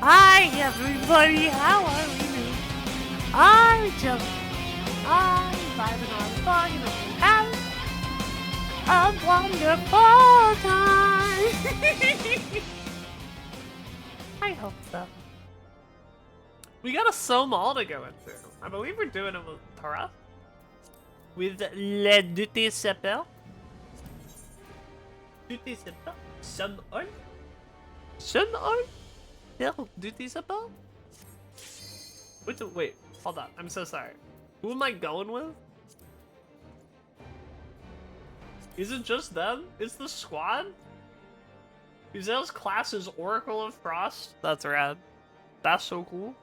Hi everybody, how are we? I'm vibing on fun, have a wonderful time. I hope so. We got a Somal to go into. I believe we're doing it with Tara. With Le Duté Sepel. Duté Sepel? Sun on? Sun on? Hell, Duté Sepel? Wait, hold on. I'm so sorry. Who am I going with? Is it just them? Is the squad? Uzel's class is Oracle of Frost? That's rad. That's so cool.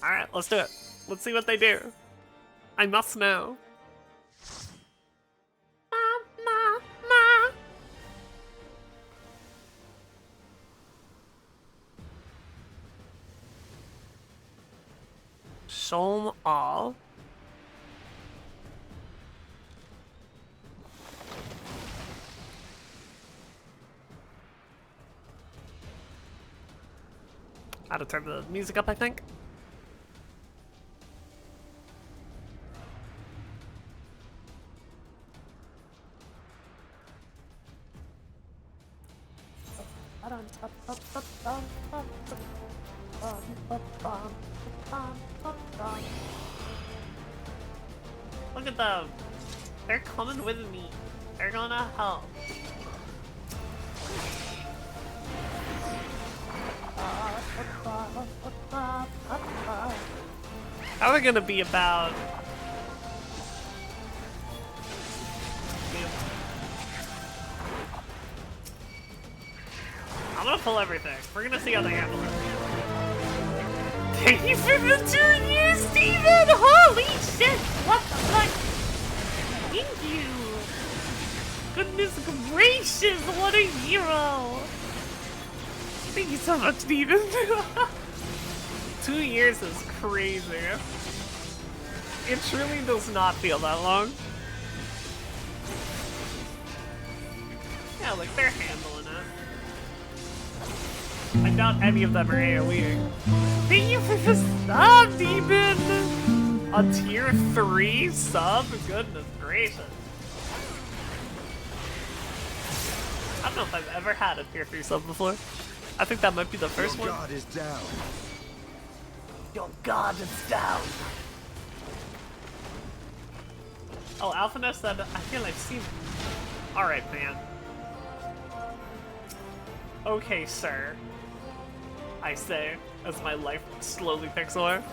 Alright, let's do it. Let's see what they do. I must know. Show 'em all. I had to turn the music up, I think. Look at them. They're coming with me. They're gonna help. How are we gonna be about? I'm gonna pull everything. We're gonna see how they handle it. Thank you for the 2 years, Steven! Holy shit! What the fuck? Thank you! Goodness gracious, what a hero! Thank you so much, Steven. 2 years is crazy. It truly does not feel that long. Yeah, like they're handling it. I doubt any of them are AoEing. Thank you for the sub, Steven! A tier 3 sub? Goodness gracious. I don't know if I've ever had a tier 3 sub before. I think that might be the first one. Your god is down. Your god is down. Oh, Alphaness said, I feel I've seen it. Alright, man. Okay, sir. I say, as my life slowly pixel art.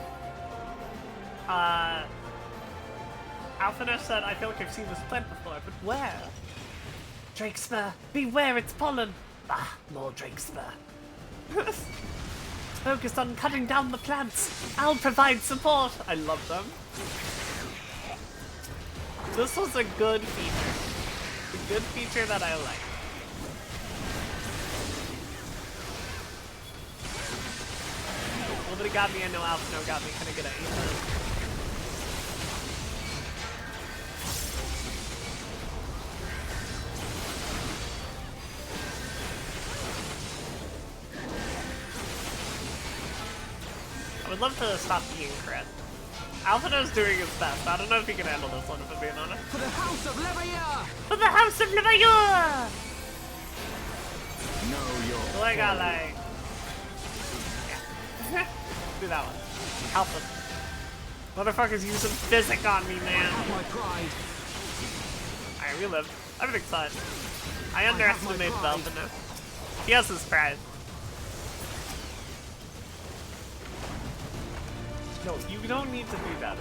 Alphaness said, I feel like I've seen this plant before, but where? Drakespur, beware its pollen! Ah, more Drakespur. Focus on cutting down the plants. I'll provide support. I love them. This was a good feature. A good feature that I like. Nobody got me, I know Alphino got me. Can I get an ace? I would love to stop being crit. Alphino's doing his best. I don't know if he can handle this one, if I'm being honest. For the House of Levailleur! For the House of Levailleur! Know your So I got like... Yeah. Do that one. Alpha. Motherfucker's using physic on me, man. my pride. Alright, we live. Everything's fine. I underestimated Alphino. He has his pride. No, you don't need to do that.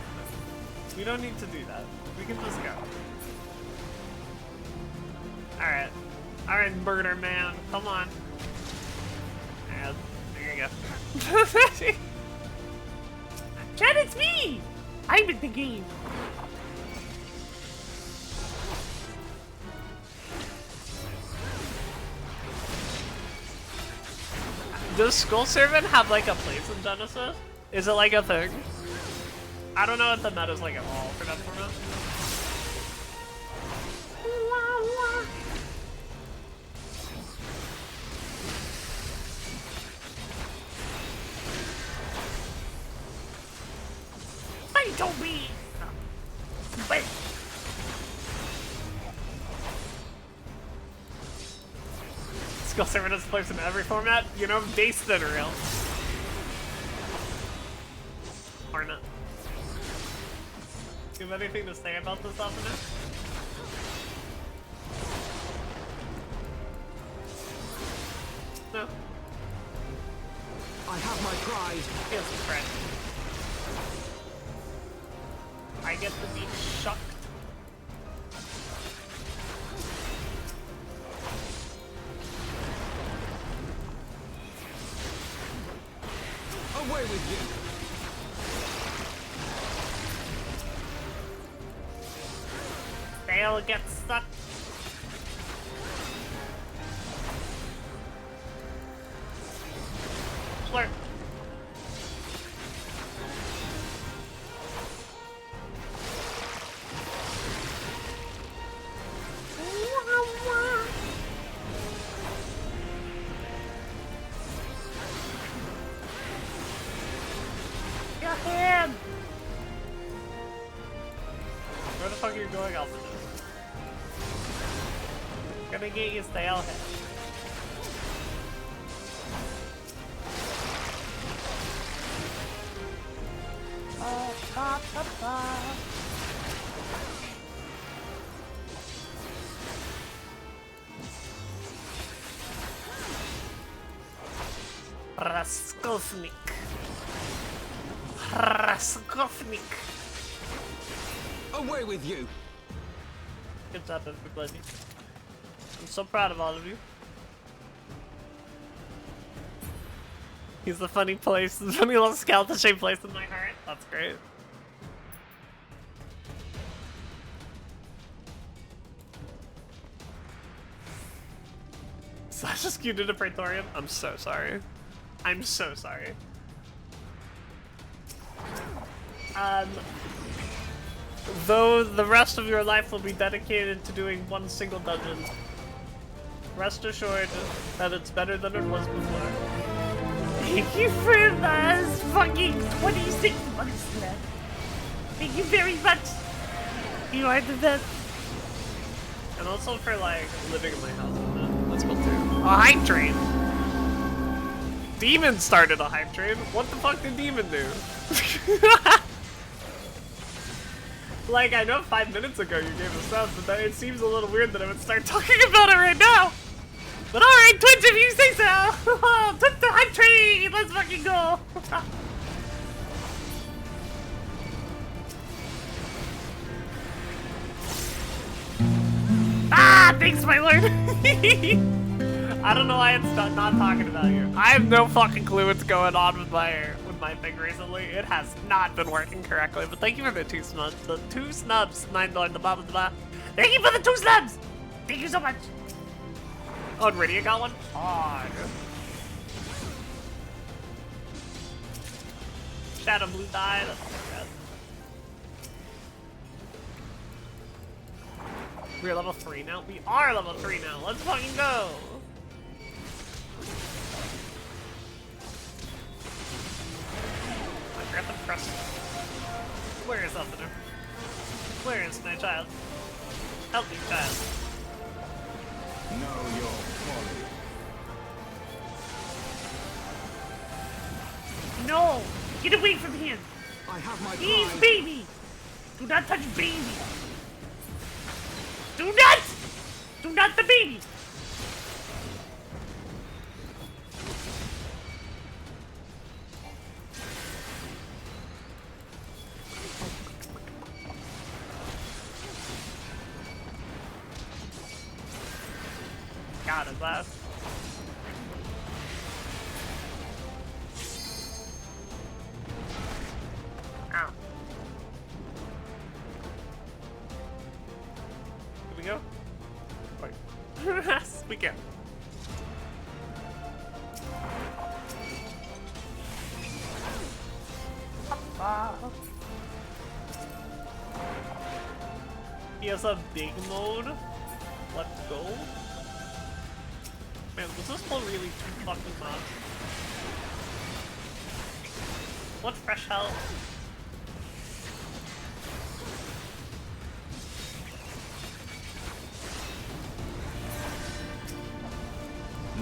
We don't need to do that. We can just go. Alright. Alright, murder man. Come on. And there you go. Chad, it's me! I'm in the game. Does Skull Servant have like a place in Genesis? Is it like a thing? I don't know if the meta's like at all for that format. Wait, don't be. Wait. Skull Servant has a place in every format. You know, based than real. Or not. Do you have anything to say about this opponent? No. I have my pride. He has his pride. I get to be shocked. Away with you. They'll get stuck. Flirt. Your hand! Where the fuck are you going, Alpha? Gonna get you stale head. Raskolnik. Raskolnik. Away with you. Good job, everybody. I'm so proud of all of you. He's the funny place, the funny little skeleton-shaped place in my heart. That's great. Sasha skewed into Praetorium. I'm so sorry. I'm so sorry. Though the rest of your life will be dedicated to doing one single dungeon, rest assured that it's better than it was before. Thank you for those fucking 26 months left. Thank you very much. You are the best. And also for like living in my house with that. That's cool too. A hype train. Demon started a hype train. What the fuck did Demon do? Like, I know 5 minutes ago you gave us up, but it seems a little weird that I would start talking about it right now. But alright, Twitch, if you say so! Twitch the hype train! Let's fucking go! Ah! Thanks, my lord! I don't know why it's not talking about you. I have no fucking clue what's going on with my thing recently. It has not been working correctly, but thank you for the 2 snubs. The 2 snubs, $9, the blah blah blah. Thank you for the 2 snubs! Thank you so much! Oh, and Rydia got one? Oh, Shadow Blue died. That's so bad. We're level 3 now? We are level 3 now. Let's fucking go! I got the press. Where is Elfiner? Where is my child? Help me, child. Know your folly. No! Get away from him! I have my He's pride. baby! Do not touch baby! Do not! Do not the baby! god, is that? Ow. Here we go? Wait. Yes, we can. He has a big mode. Let's go. Man, was this one really too fucking much? What fresh health?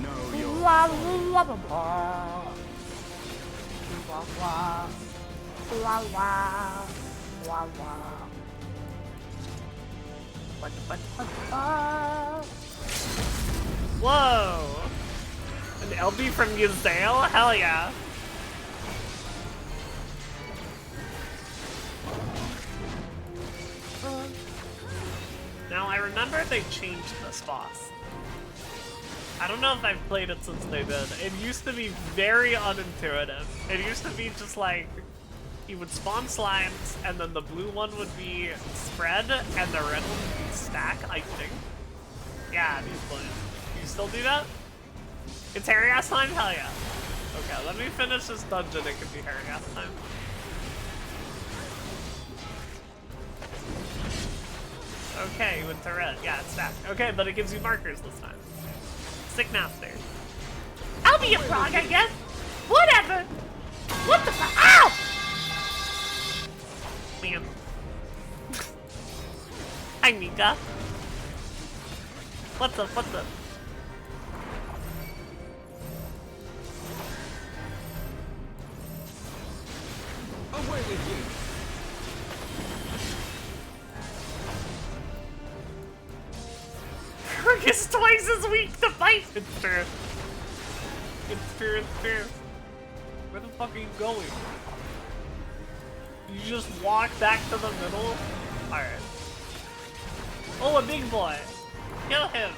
Know your La la la la. La la. La la. La la. Whoa! An LB from Yuzale? Hell yeah. Now I remember they changed this boss. I don't know if I've played it since they did. It used to be very unintuitive. It used to be just like, you would spawn slimes, and then the blue one would be spread, and the red one would be stack, I think. Yeah, these boys. You still do that? It's hairy ass time? Hell yeah. Okay, let me finish this dungeon, it can be hairy ass time. Okay, you went to red. Yeah, it's stacked. Okay, but it gives you markers this time. Sick master. I'll be a frog, I guess. Whatever. What the fuck? Ow! Man. Hi, Mika. What's up? What's up? away with you. Kirk is twice as weak to fight. It's true. It's true. It's true. Where the fuck are you going? You just walk back to the middle? Alright. Oh, a big boy! Kill him!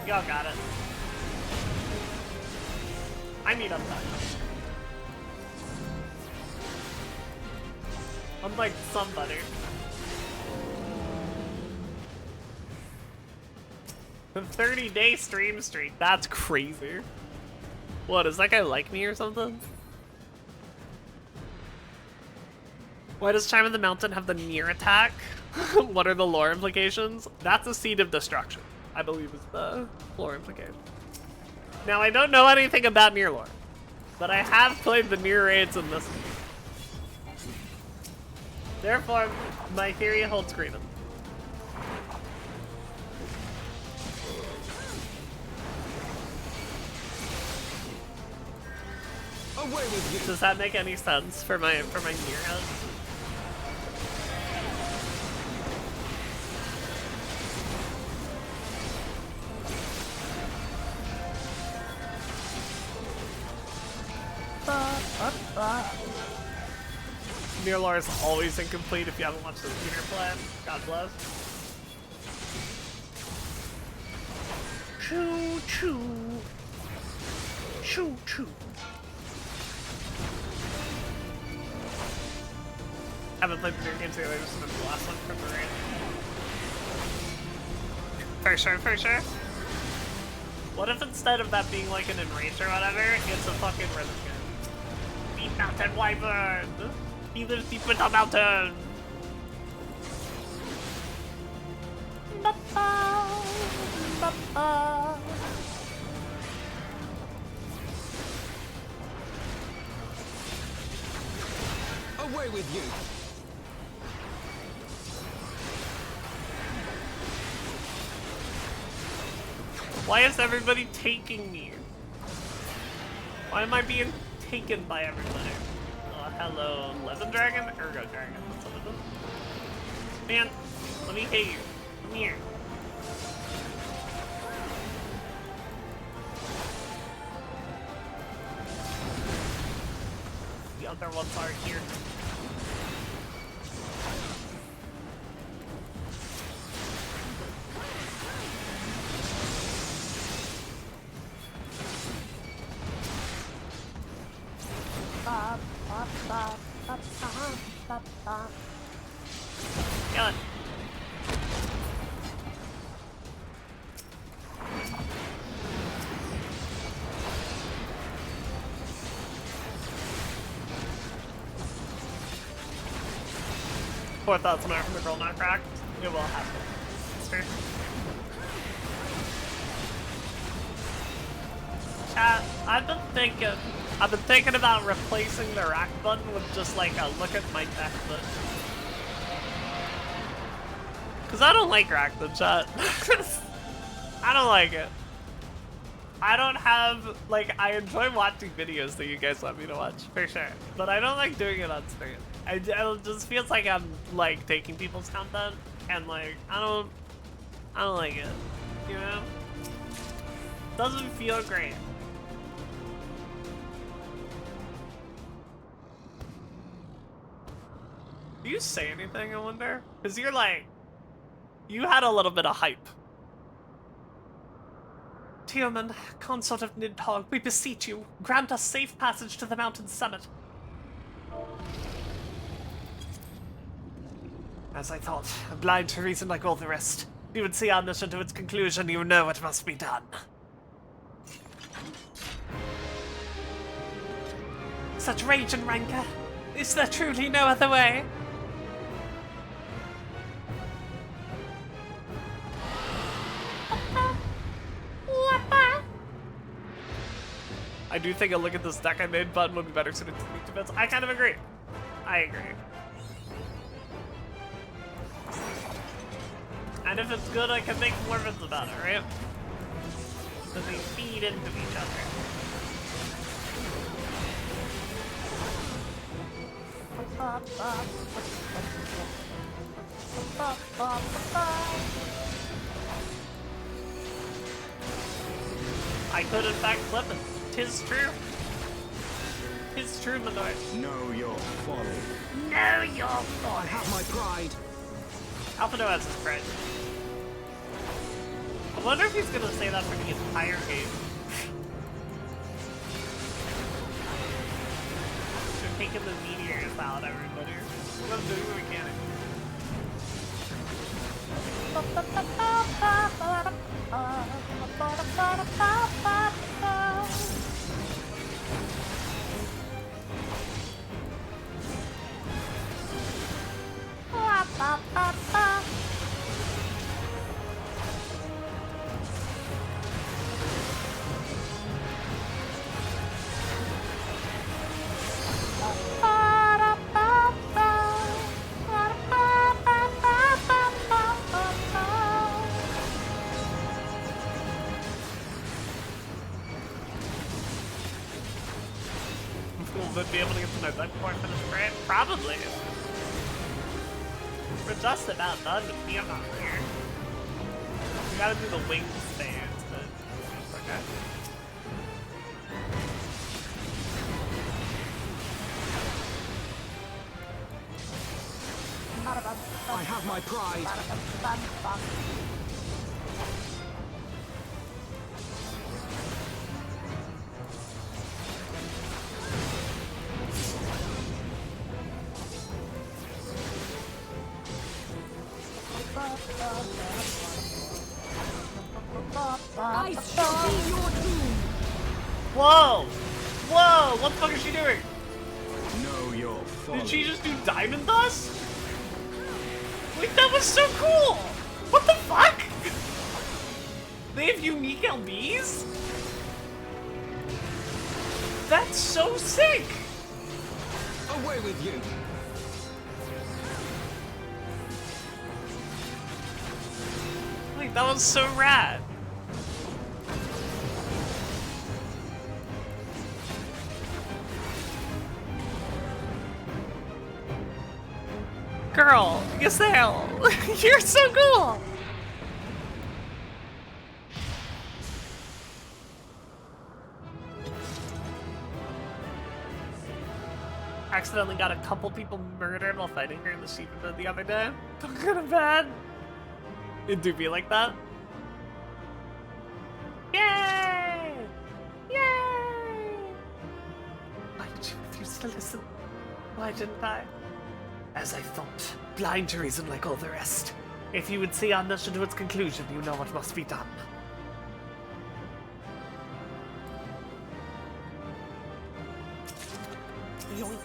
Y'all got it. I need upside. Unlike somebody. The 30-day stream streak. That's crazy. What, does that guy like me or something? Why does Chime of the Mountain have the near attack? What are the lore implications? That's a seed of destruction, I believe is the lore implication. Now, I don't know anything about near lore, but I have played the near raids in this game. Therefore, my theory holds credence. Away with you. Does that make any sense for my near head? Near lore is always incomplete if you haven't watched the Peter plan. God bless. Choo choo. Choo choo. Haven't played the new games together, just been the last one from the raid. For sure, for sure. What if instead of that being like an enrage or whatever, it's a fucking rhythm game? Deep Mountain Wyvern! He lives deep in the mountain! Ba-ba, ba-ba. Away with you. Why is everybody taking me? Why am I being taken by everybody? Oh, hello, Lemon Dragon? Ergo Dragon, what's up with them? Man, let me hit you. Come here. what their ones are here. Kill it. $4,000 from the girl not cracked. It will happen. It's fair. Chat, I've been thinking about replacing the rack button with just like a look at my deck button. Cause I don't like rack button, chat. I don't like it. I don't have, like, I enjoy watching videos that you guys want me to watch, for sure. But I don't like doing it on stream. It just feels like I'm, like, taking people's content, and, like, I don't like it, you know? Doesn't feel great. Do you say anything, I wonder? Because you're, like, you had a little bit of hype. Tioman, consort of Nidhogg, we beseech you, grant us safe passage to the mountain summit. As I thought, blind to reason like all the rest. You would see our mission to its conclusion, you know it must be done. Such rage and rancor. Is there truly no other way? I do think a look at this deck I made button would be better suited to sneak defense. I kind of agree. I agree. And if it's good, I can make more vids about it, right? So they feed into each other. I could in fact flip it. Tis true. Tis true, Manoy. Know your folly. Know your folly. I have my pride. Alphado has his pride. I wonder if he's gonna say that for the entire game. They're taking the meteors out, everybody. I'm doing the mechanic. Will be able to get to my bug before I finish Brand? Probably. We're just about done with me, I'm not here. We gotta do the wing stands, but okay. I have my pride. I shall be your doom. Whoa! Whoa! What the fuck is she doing? Know your folly. Did she just do Diamond Dust? Wait, that was so cool! What the fuck? They have unique LBs? That's so sick! Away with you. Like, that was so rad. Girl, Gazelle, you're so cool! accidentally got a couple people murdered while fighting her in the shiva mode the other day. Kind of bad. It do be like that. Yay! Yay! Why did you refuse to listen? Why didn't I? As I thought, blind to reason like all the rest. If you would see our mission to its conclusion, you know what must be done. Yoink.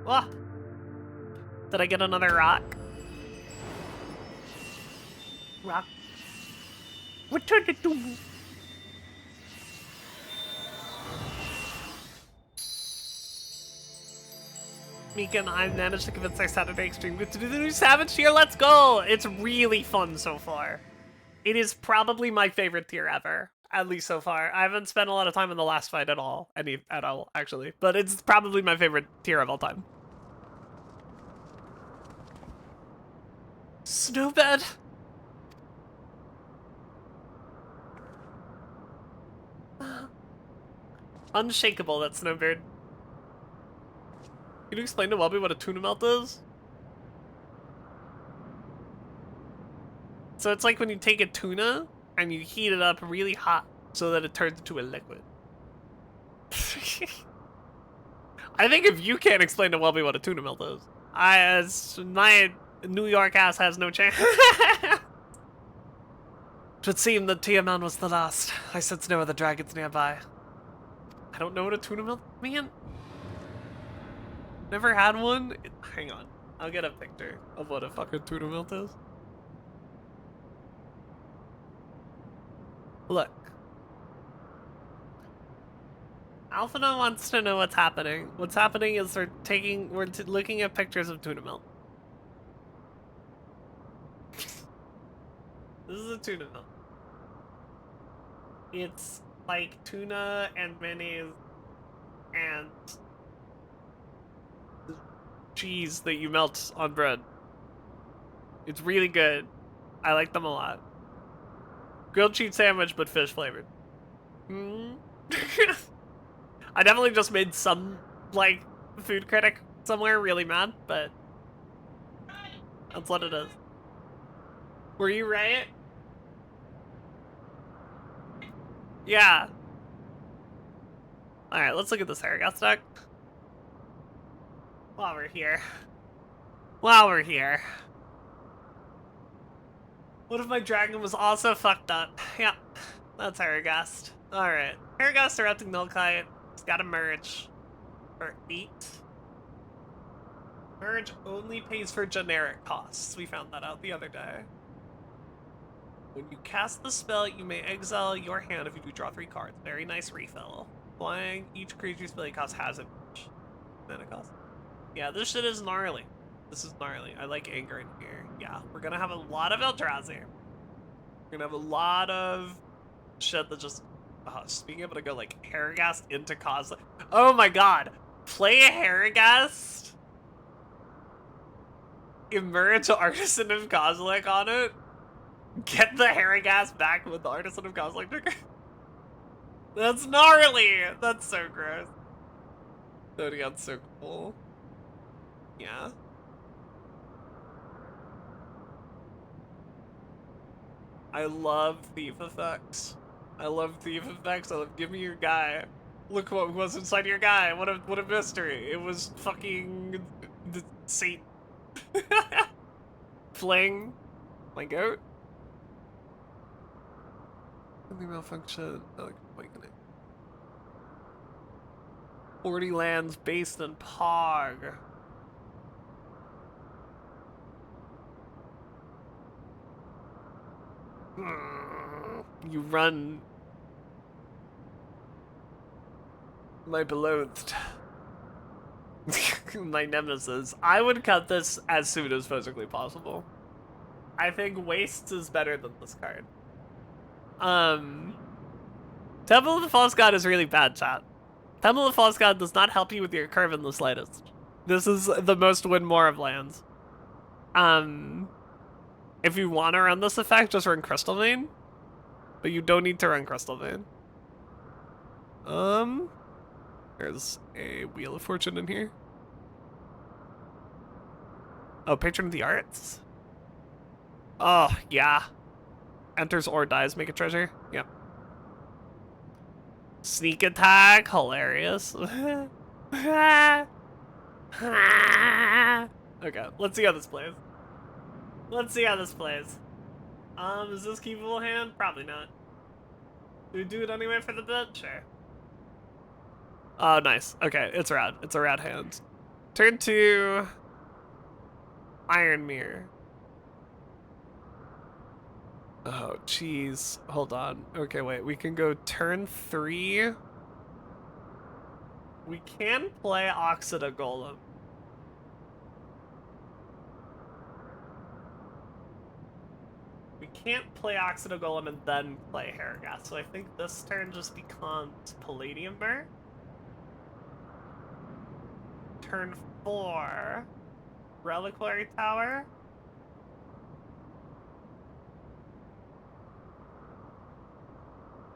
Ah! Did I get another rock? Rock. Return it to me. Mika and I managed to convince our Saturday Extreme Group to do the new Savage tier. Let's go! It's really fun so far. It is probably my favorite tier ever, at least so far. I haven't spent a lot of time in the last fight at all, actually. But it's probably my favorite tier of all time. Snowbird. Unshakable, that Snowbird. Can you explain to Welby what a tuna melt is? So it's like when you take a tuna and you heat it up really hot so that it turns into a liquid. I think if you can't explain to Welby what a tuna melt is, my New York ass has no chance. It seemed that Tiamat was the last. I sense no other dragons nearby. I don't know what a tuna melt means. Never had one? Hang on. I'll get a picture of what a fucking tuna melt is. Look. Alphina wants to know what's happening. What's happening is we're looking at pictures of tuna melt. This is a tuna melt. It's like tuna and mayonnaise and cheese that you melt on bread. It's really good. I like them a lot. Grilled cheese sandwich, but fish flavored. I definitely just made some, like, food critic somewhere really mad, but that's what it is. Were you right? Yeah. Alright, let's look at this Haragast deck. While we're here. What if my dragon was also fucked up? Yeah, that's Haragast. Alright. Haragast erupting Nullkite. It's gotta merge. For 8. Merge only pays for generic costs. We found that out the other day. When you cast the spell, you may exile your hand if you do draw 3 cards. Very nice refill. Flying, each creature spell cost has a mana cost. Yeah, this shit is gnarly. This is gnarly. I like anger in here. Yeah, we're gonna have a lot of Eldrazi. We're gonna have a lot of shit that just... being able to go, like, Haragast into Kozilek. Oh my god! Play a Haragast, emerge Artisan of Kozilek on it, get the Haragast back with the Artisan of Kozilek trigger. That's gnarly! That's so gross. Zodiac's so cool. Yeah. I love thief effects. I love thief effects. I love give me your guy. Look what was inside your guy. What a mystery. It was fucking the Satan. Fling. My goat. Something malfunction. I like awakening. 40 lands based in Pog. You run, my beloved, my nemesis. I would cut this as soon as physically possible. I think Wastes is better than this card. Temple of the False God is really bad, chat. Temple of the False God does not help you with your curve in the slightest. This is the most win more of lands. If you want to run this effect, just run Crystal Vein. But you don't need to run Crystal Vein. There's a Wheel of Fortune in here. Oh, Patron of the Arts? Oh, yeah. Enters or dies, make a treasure. Yep. Sneak attack, hilarious. Okay, let's see how this plays. Let's see how this plays. Is this keepable hand? Probably not. Do we do it anyway for the bit? Sure. Oh, nice. Okay, it's rad. It's a rad hand. Turn 2. Iron Mirror. Oh, jeez. Hold on. Okay, wait. We can go turn 3. We can play Oxida Golem. We can't play Oxida Golem and then play Harrigas, so I think this turn just becomes Palladium Burr. Turn 4. Reliquary Tower.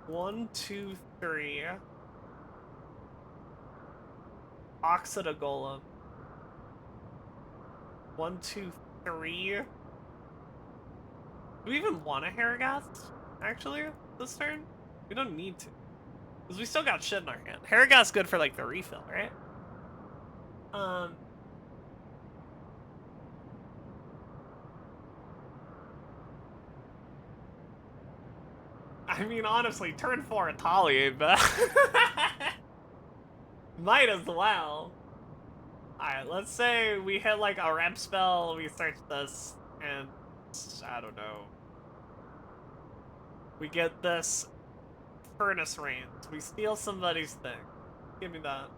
One, two, three. Oxida Golem. 1, 2, 3. Do we even want a Harrigas, actually, this turn? We don't need to. Because we still got shit in our hand. Harrigas good for, like, the refill, right? I mean, honestly, turn 4 Atali, but might as well. Alright, let's say we hit like a rep spell, we search this, and I don't know. We get this Furnace Range. We steal somebody's thing. Give me that.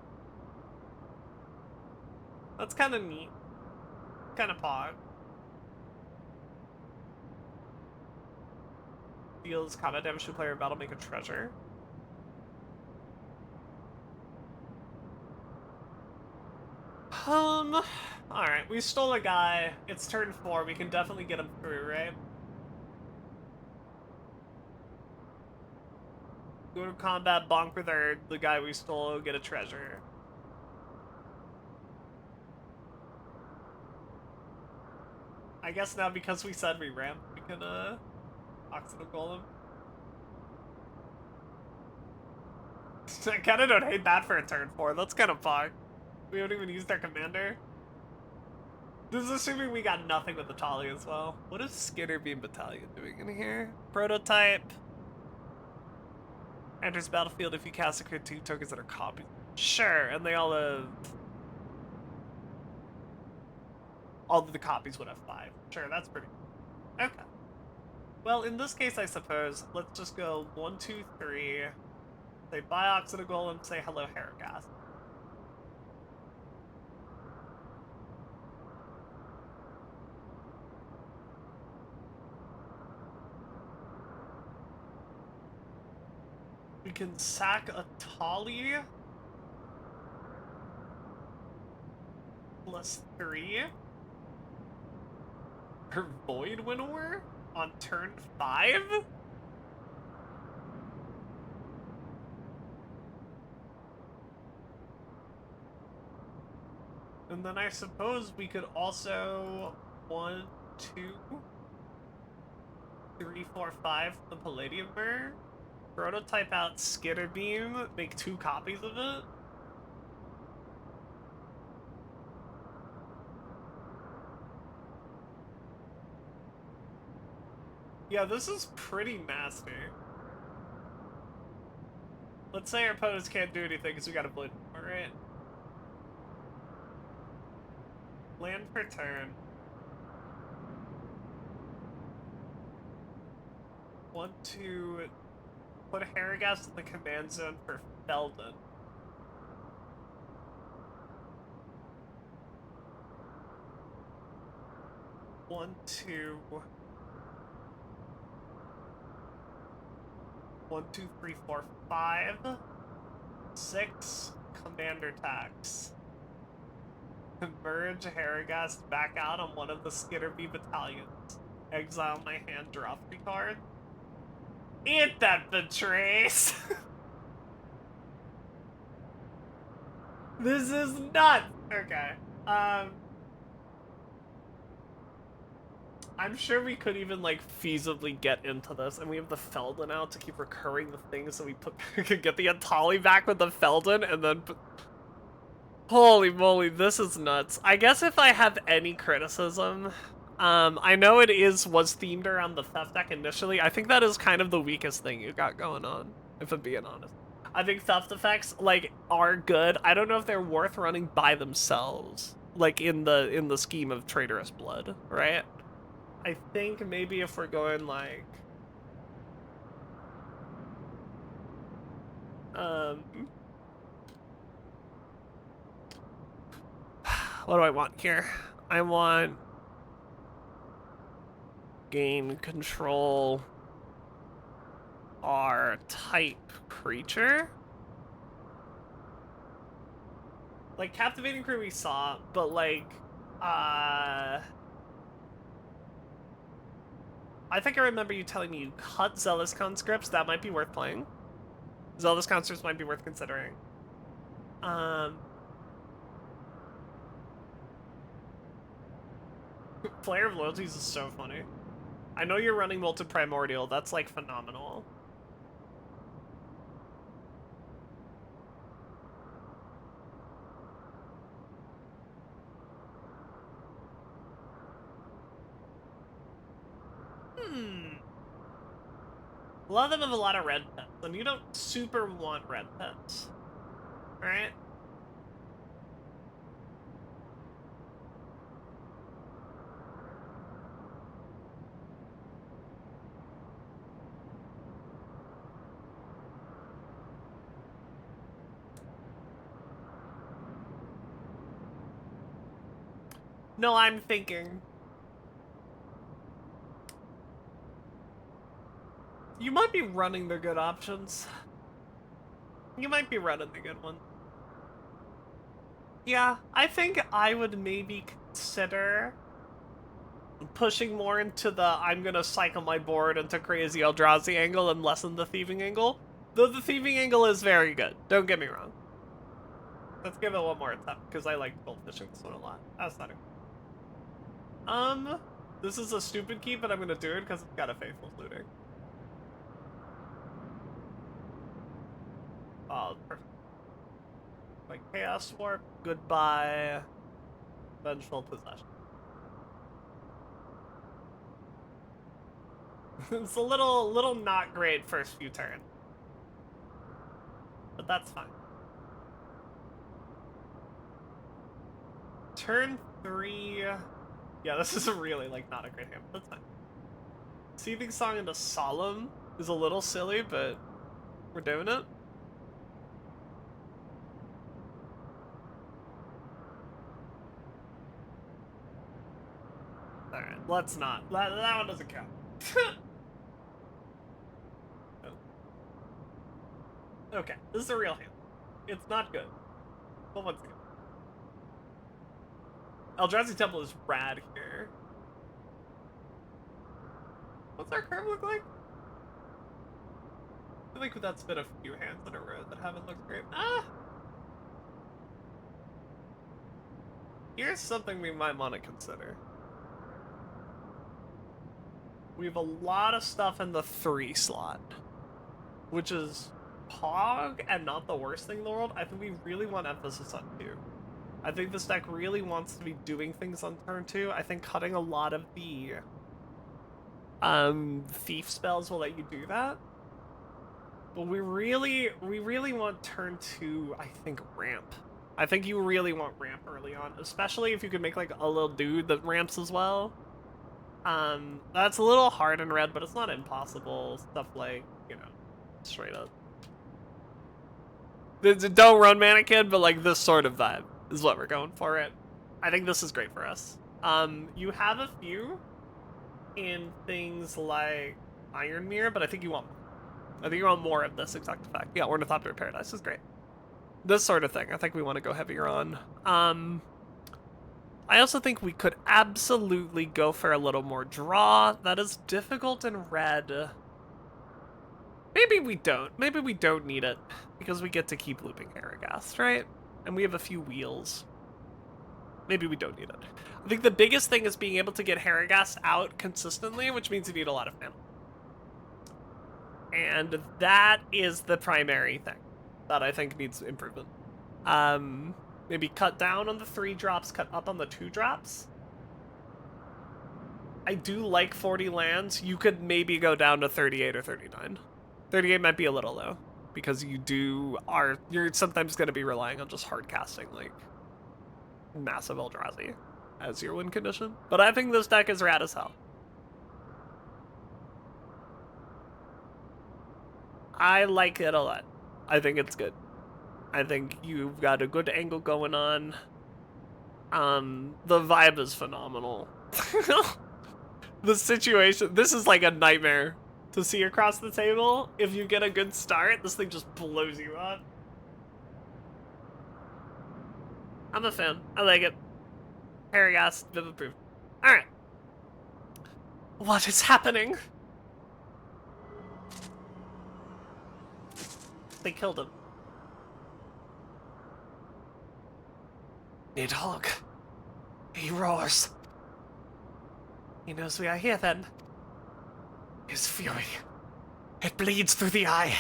That's kind of neat. Kind of pog. Deals combat damage to player battle, make a treasure. Alright, we stole a guy. It's turn 4. We can definitely get him through, right? Go to combat, bonk with the guy we stole, get a treasure. I guess now because we said we ramp, we can, Oxida Golem. I kinda don't hate that for a turn 4. That's kinda pog. We haven't even used our commander. This is assuming we got nothing with the Tali as well. What is Skitter Beam Battalion doing in here? Prototype. Enters battlefield if you cast a crit 2 tokens that are copied. Sure, and they all have... all of the copies would have 5. Sure, that's pretty... okay. Well, in this case, I suppose, let's just go 1, 2, 3. Say buy Oxida Golem, say hello Harrigas. We can sack a Tali. +3. Her Void Winnower on turn 5? And then I suppose we could also 1, 2, 3, 4, 5 the Palladium Burr. Prototype out Skitter Beam, make 2 copies of it. Yeah, this is pretty nasty. Let's say our opponents can't do anything because we got a Blade. Alright. Land per turn. 1, 2... Put Harrigas in the command zone for Felden. One, 2... 1, 2, 3, 4, 5... 6 commander tax. Converge Harrigas back out on one of the Skitter Bee battalions. Exile my hand, draw 3 cards. It that betrays. This is nuts. Okay. I'm sure we could even like feasibly get into this, and we have the Feldon out to keep recurring the things, so we could get the Atali back with the Feldon, and then. Holy moly, this is nuts. I guess if I have any criticism, I know it was themed around the theft deck initially. I think that is kind of the weakest thing you got going on, if I'm being honest. I think theft effects, like, are good. I don't know if they're worth running by themselves, like, in the scheme of Traitorous Blood, right? I think maybe if we're going, like... What do I want here? I want... gain control... our type creature? Like, Captivating Crew we saw, but like, I think I remember you telling me you cut Zealous Conscripts. That might be worth playing. Zealous Conscripts might be worth considering. Player of Loyalties is so funny. I know you're running Molten Primordial. That's, like, phenomenal. A lot of them have a lot of red pets, and you don't super want red pets, right? No, I'm thinking. You might be running the good options. You might be running the good one. Yeah, I think I would maybe consider pushing more into the I'm gonna cycle my board into crazy Eldrazi angle and lessen the thieving angle. Though the thieving angle is very good, don't get me wrong. Let's give it one more attempt, because I like goldfishing this one a lot. That's not a... this is a stupid keep, but I'm gonna do it because it's got a Faithful Looting. Oh, perfect. Like Chaos Warp, goodbye, Vengeful Possession. It's a little not great first few turns, but that's fine. Turn 3, yeah, this is really like not a great hand. That's fine. Seething Song into Solemn is a little silly, but we're doing it. Alright, let's not. That one doesn't count. Okay, this is a real hand. It's not good. But once again. Eldrazi Temple is rad here. What's our curve look like? I feel like that's been a few hands in a row that haven't looked great. Here's something we might want to consider. We have a lot of stuff in the 3 slot, which is Pog and not the worst thing in the world. I think we really want emphasis on 2. I think this deck really wants to be doing things on turn 2. I think cutting a lot of the thief spells will let you do that. But we really want turn 2, I think, ramp. I think you really want ramp early on, especially if you could make like a little dude that ramps as well. That's a little hard in red, but it's not impossible. Stuff like, you know, straight up. Don't run Mana Kid, but like this sort of vibe is what we're going for it. I think this is great for us. You have a few in things like Iron Mirror, but I think you want more of this exact effect. Yeah, Ornithopter Paradise is great. This sort of thing, I think we want to go heavier on. I also think we could absolutely go for a little more draw. That is difficult in red. Maybe we don't. Maybe we don't need it because we get to keep looping Aragast, right? And we have a few wheels. Maybe we don't need it. I think the biggest thing is being able to get Haragast out consistently, which means you need a lot of mana. And that is the primary thing that I think needs improvement. Maybe cut down on the 3 drops, cut up on the 2 drops. I do like 40 lands. You could maybe go down to 38 or 39. 38 might be a little low because you're sometimes going to be relying on just hard casting like massive Eldrazi as your win condition. But I think this deck is rad as hell. I like it a lot. I think it's good. I think you've got a good angle going on. The vibe is phenomenal. The situation, this is like a nightmare to see across the table. If you get a good start, this thing just blows you up. I'm a fan. I like it. Haragast, Viv approved. Alright. What is happening? They killed him. Nidhogg. He roars. He knows we are here then. His fury. It bleeds through the eye.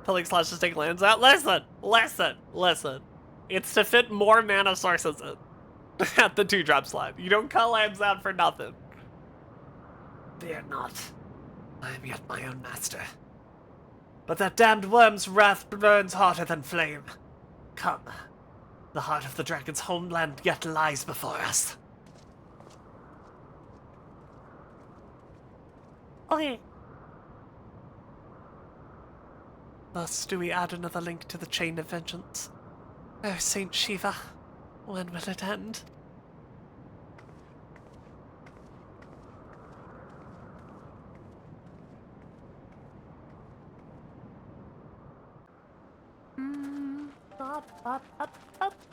Pulling Slash to take lands out? Listen. It's to fit more mana sources in at the 2-drop slot. You don't cut lands out for nothing. Fear not. I am yet my own master. But that damned worm's wrath burns hotter than flame. Come. The heart of the dragon's homeland yet lies before us. Okay. Thus do we add another link to the chain of vengeance. Oh, Saint Shiva, when will it end?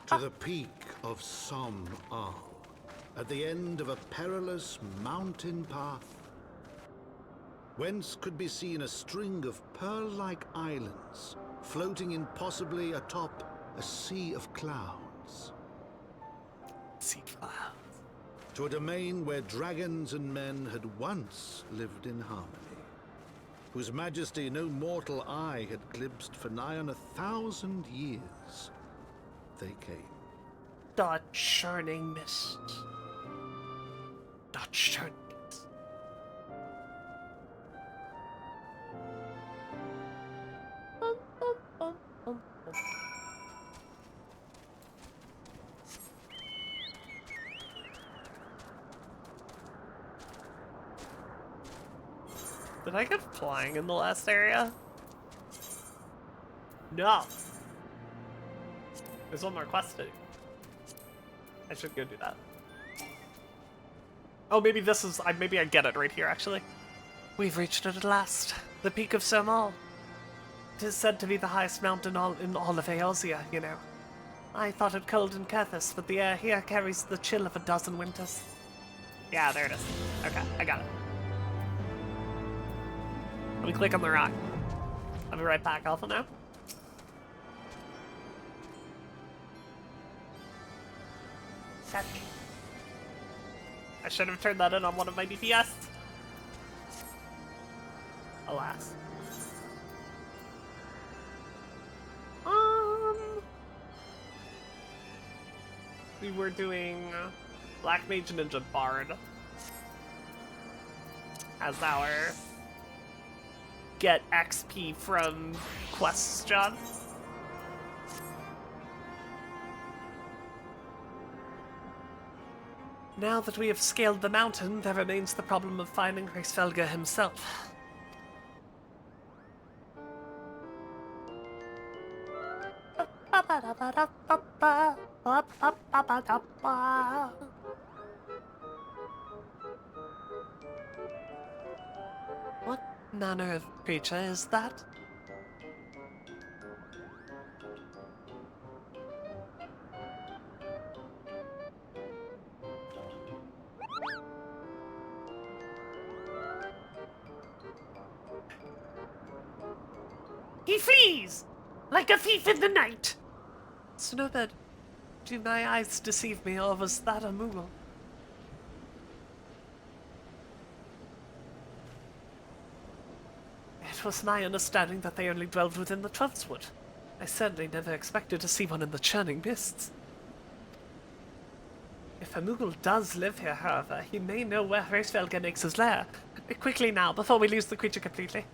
To the peak of Som Al, at the end of a perilous mountain path, whence could be seen a string of pearl-like islands floating impossibly atop a sea of clouds. Sea clouds. To a domain where dragons and men had once lived in harmony, whose majesty no mortal eye had glimpsed for nigh on 1,000 years. They came. The churning mist. The churning mist. Did I get flying in the last area? No. There's one more quest to do. I should go do that. Oh, maybe this is... maybe I get it right here, actually. We've reached it at last. The peak of Somal. It is said to be the highest mountain in all of Eorzea, you know. I thought it cold in Kethis, but the air here carries the chill of a dozen winters. Yeah, there it is. Okay, I got it. Let me click on the rock. I'll be right back, Alpha now. Catch. I should have turned that in on one of my DPS. Alas. We were doing Black Mage Ninja Bard as our get XP from quests job. Now that we have scaled the mountain, there remains the problem of finding Hraesvelga himself. What manner of creature is that? He flees like a thief in the night. Snowbird, do my eyes deceive me, or was that a Moogle? It was my understanding that they only dwelled within the Trunkswood. I certainly never expected to see one in the churning mists. If a Moogle does live here, however, he may know where Hraesvelgr makes his lair. Quickly now, before we lose the creature completely.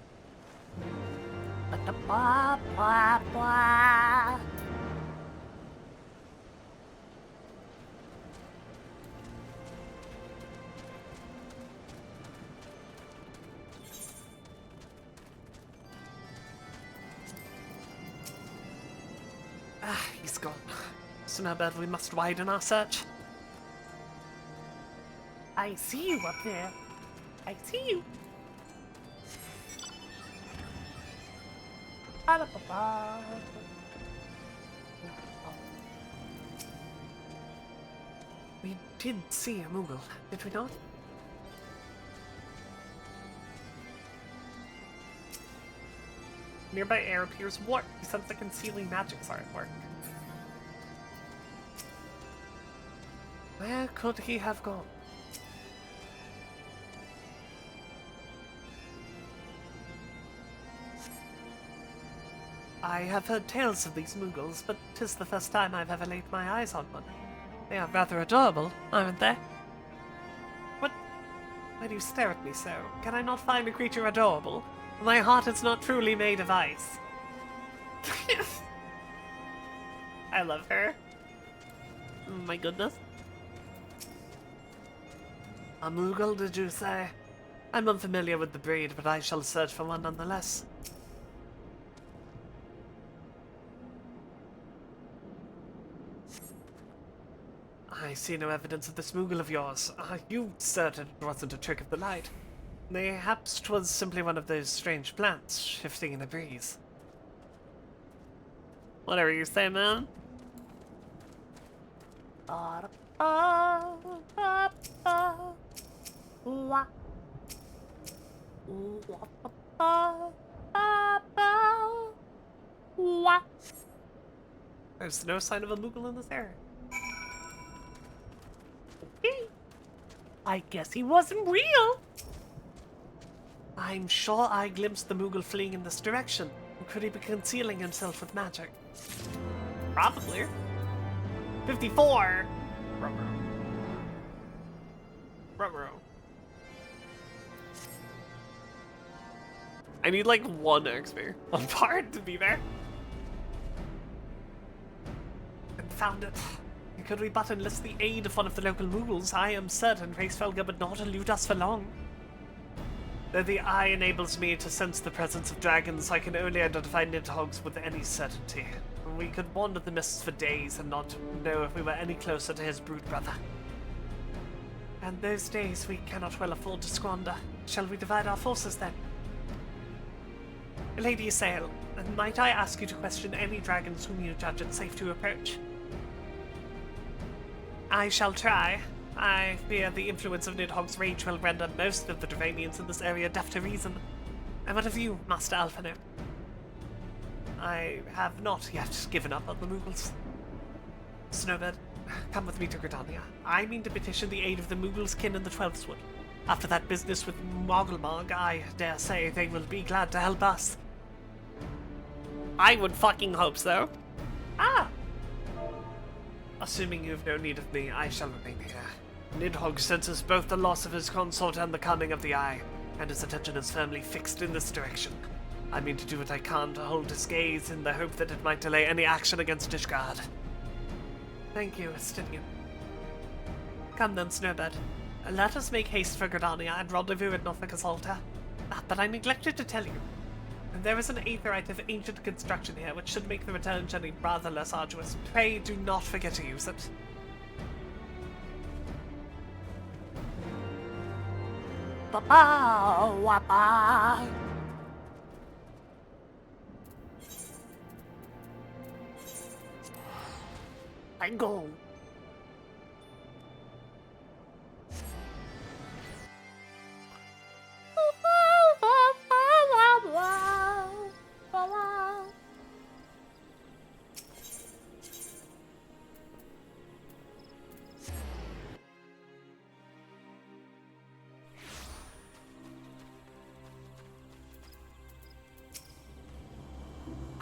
Blah, blah, blah. Ah, he's gone. Snowbird, we must widen our search. I see you up there. I see you. Ba-da-ba-ba. We did see a Moogle, did we not? Nearby air appears warped. You sense the concealing magics are at work. Where could he have gone? I have heard tales of these Moogles, but 'tis the first time I've ever laid my eyes on one. They are rather adorable, aren't they? What? Why do you stare at me so? Can I not find a creature adorable? My heart is not truly made of ice. I love her. Oh my goodness. A Moogle, did you say? I'm unfamiliar with the breed, but I shall search for one nonetheless. I see no evidence of this Moogle of yours. Are you certain it wasn't a trick of the light? Mayhaps 'twas simply one of those strange plants shifting in a breeze. Whatever you say, man. There's no sign of a Moogle in this area. I guess he wasn't real. I'm sure I glimpsed the Moogle fleeing in this direction. Could he be concealing himself with magic? Probably. 54! Ruh-roh. I need like 1 XP on part to be there. And found it. Could we but enlist the aid of one of the local Moogles, I am certain Hraesvelgr would not elude us for long. Though the eye enables me to sense the presence of dragons, I can only identify nidhogg's with any certainty. We could wander the mists for days and not know if we were any closer to his brood brother. And those days we cannot well afford to squander. Shall we divide our forces then? Lady Sale, might I ask you to question any dragons whom you judge it safe to approach? I shall try. I fear the influence of Nidhogg's rage will render most of the Dravanians in this area deaf to reason. And what of you, Master Alphinaud? I have not yet given up on the Moogles. Snowbird, come with me to Gridania. I mean to petition the aid of the Moogles' kin in the Twelfthwood. After that business with Mogglemog, I dare say they will be glad to help us. I would fucking hope so. Ah! Assuming you have no need of me, I shall remain here. Nidhogg senses both the loss of his consort and the coming of the Eye, and his attention is firmly fixed in this direction. I mean to do what I can to hold his gaze in the hope that it might delay any action against Ishgard. Thank you, Estinian. Come then, Snowbird. Let us make haste for Gridania and rendezvous at Norfolk's altar. Ah, but I neglected to tell you. There is an aetherite of ancient construction here, which should make the return journey rather less arduous. Pray do not forget to use it. Ba-ba-wa-ba. I go.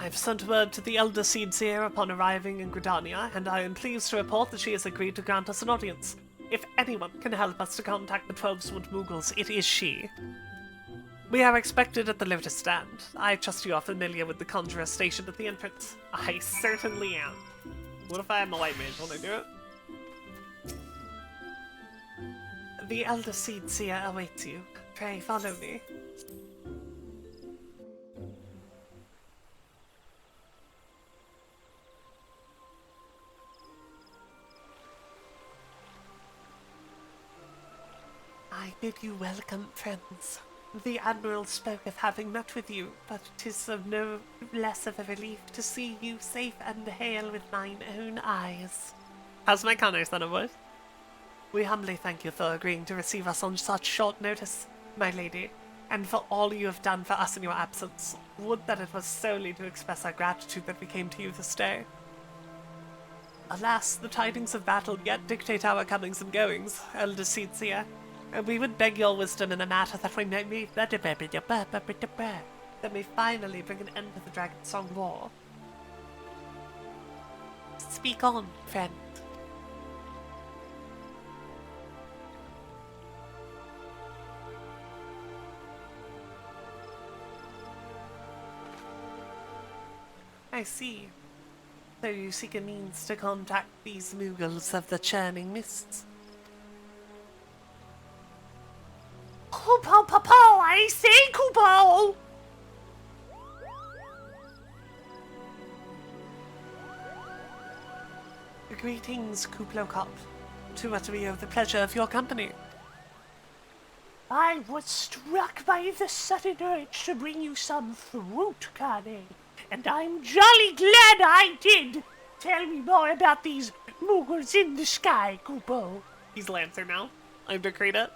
I've sent word to the Elder Seedseer upon arriving in Gridania, and I am pleased to report that she has agreed to grant us an audience. If anyone can help us to contact the 12-Swood Moogles, it is she. We are expected at the Lotus Stand. I trust you are familiar with the Conjurer stationed at the entrance. I certainly am. What if I am the White Mage? Will I do it? The Elder Seedseer awaits you. Pray follow me. I bid you welcome, friends. The Admiral spoke of having met with you, but 'tis of no less of a relief to see you safe and hale with mine own eyes. How's my Connor, son of voice? We humbly thank you for agreeing to receive us on such short notice, my lady, and for all you have done for us in your absence. Would that it was solely to express our gratitude that we came to you this day. Alas, the tidings of battle yet dictate our comings and goings, Elder Seedseer. And we would beg your wisdom in a matter that we may finally bring an end to the Dragon Song War. Speak on, friend. I see. So you seek a means to contact these Moogles of the Churning Mists. Kupo, Popo, I say Kupo! Greetings, Kuplokop. To what we owe the pleasure of your company. I was struck by the sudden urge to bring you some fruit, Kane, and I'm jolly glad I did. Tell me more about these Moogles in the sky, Kupo. He's Lancer now. I've decreed it.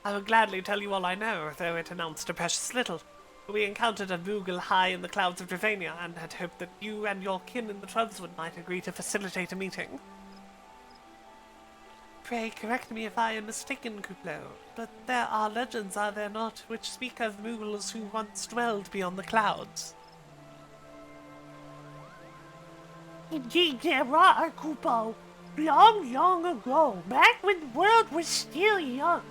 I will gladly tell you all I know, though it announced a precious little. We encountered a Moogle high in the clouds of Dravania, and had hoped that you and your kin in the 12-Swood might agree to facilitate a meeting. Pray correct me if I am mistaken, Kuplo, but there are legends, are there not, which speak of Moogles who once dwelled beyond the clouds? Indeed there are, Kupo. Long, long ago, back when the world was still young,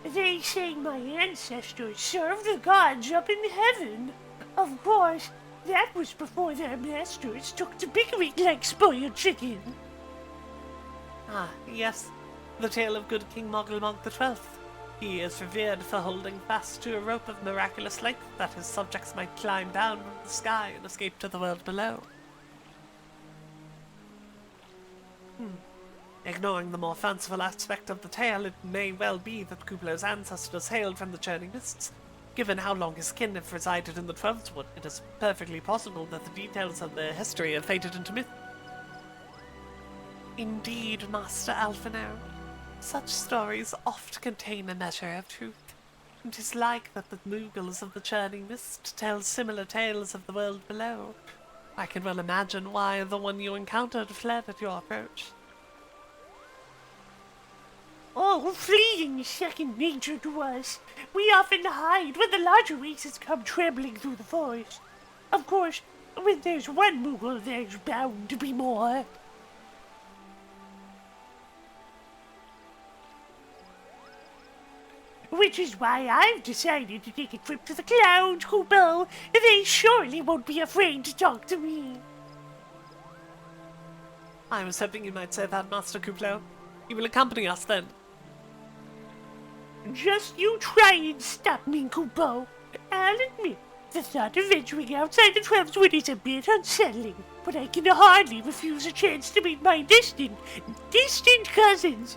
they say my ancestors served the gods up in heaven. Of course, that was before their masters took to bickering like spoiled chicken. Ah, yes. The tale of good King Moggelmog XII. He is revered for holding fast to a rope of miraculous length that his subjects might climb down from the sky and escape to the world below. Ignoring the more fanciful aspect of the tale, it may well be that Kuplo's ancestors hailed from the Churning Mists. Given how long his kin have resided in the 12-Swood, it is perfectly possible that the details of their history have faded into myth. Indeed, Master Alphino. Such stories oft contain a measure of truth. It is like that the Moogles of the Churning Mist tell similar tales of the world below. I can well imagine why the one you encountered fled at your approach. Oh, fleeing is second nature to us. We often hide when the larger races come trampling through the forest. Of course, when there's one Moogle, there's bound to be more. Which is why I've decided to take a trip to the clouds, Kupo. They surely won't be afraid to talk to me. I was hoping you might say that, Master Kuplo. You will accompany us, then? Just you try and stop me, Kupo. I'll admit, the thought of venturing outside the 12-Swood is a bit unsettling, but I can hardly refuse a chance to meet my distant cousins.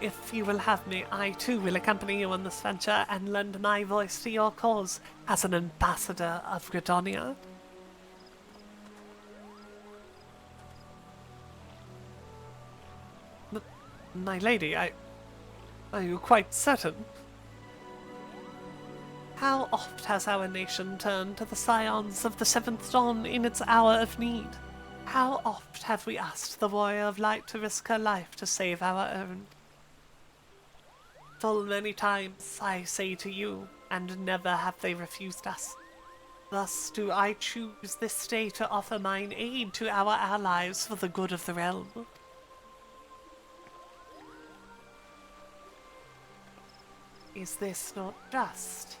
If you will have me, I too will accompany you on this venture and lend my voice to your cause as an ambassador of Gridania. My lady, are you quite certain? How oft has our nation turned to the scions of the Seventh Dawn in its hour of need? How oft have we asked the Warrior of Light to risk her life to save our own? Full many times I say to you, and never have they refused us. Thus do I choose this day to offer mine aid to our allies for the good of the realm. Is this not just?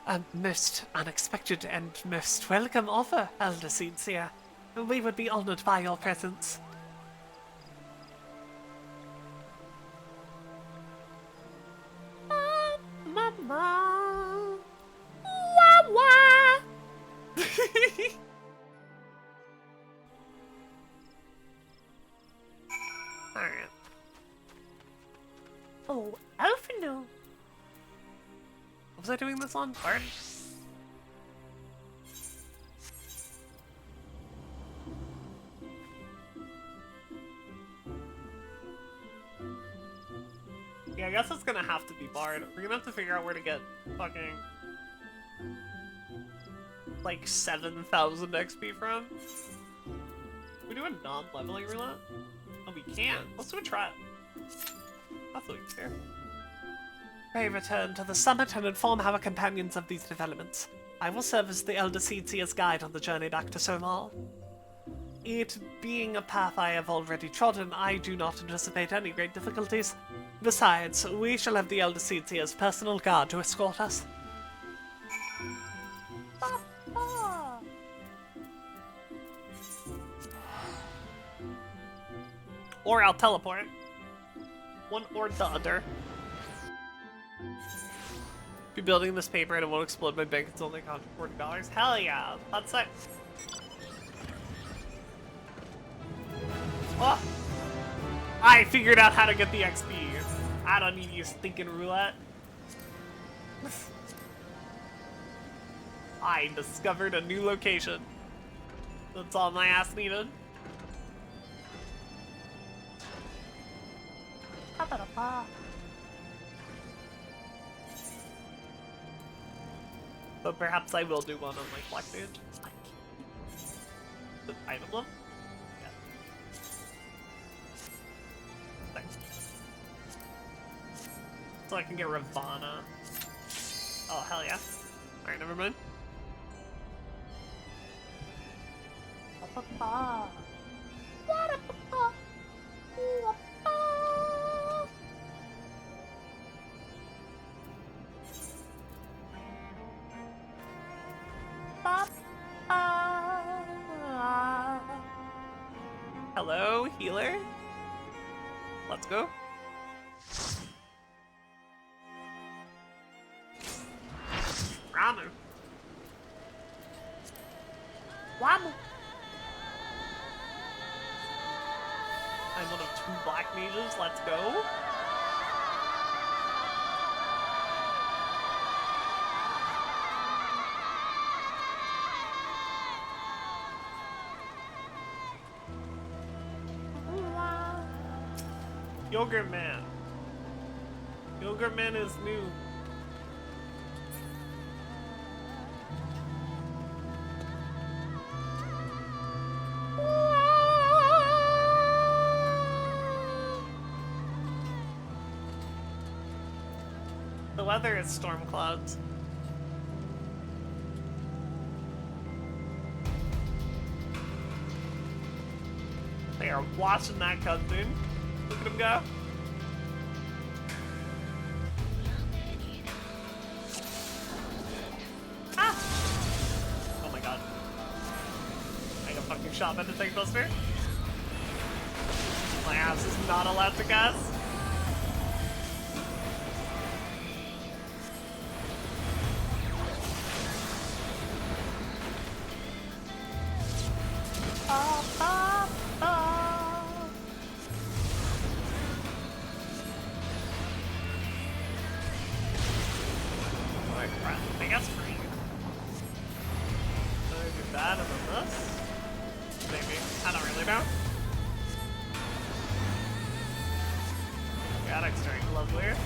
A most unexpected and most welcome offer, Elder Sincere. We would be honored by your presence. Mama. Wah wah. Alright. Oh, Alphino. Was I doing this on? Pardon? Yeah, I guess it's gonna have to be Bard. We're gonna have to figure out where to get fucking like 7,000 XP from. Can we do a non-leveling roulette? Oh, we can. Let's do a trial. That's what we care. Pray return to the summit and inform our companions of these developments. I will serve as the Elder Seedseer's guide on the journey back to Somal. It being a path I have already trodden, I do not anticipate any great difficulties. Besides, we shall have the Elder Seedseer's personal guard to escort us. Papa. Or I'll teleport. One or the other. Be building this paper and it won't explode my bank. It's only cost $40. Hell yeah, that's it. Oh! I figured out how to get the XP. I don't need you stinking roulette. I discovered a new location. That's all my ass needed. Papa. But perhaps I will do one on like Black Mage. The item level? Yeah. Thanks. So I can get Ravana. Oh, hell yeah. Alright, never mind. Papa. What a papa. Ooh, papa. Papa. Hello, healer? Let's go. Ramu. Wamu. I'm one of 2 black mages, let's go. Yogurt Man. Yogurt Man is new. The weather is storm clouds. They are watching that cutscene. Look at him go. Ah! Oh my god. I got fucking shot by the tank buster. My ass is not allowed to gas. I guess free. So I do that and then this? Maybe. I don't really know. God, extract lovelier.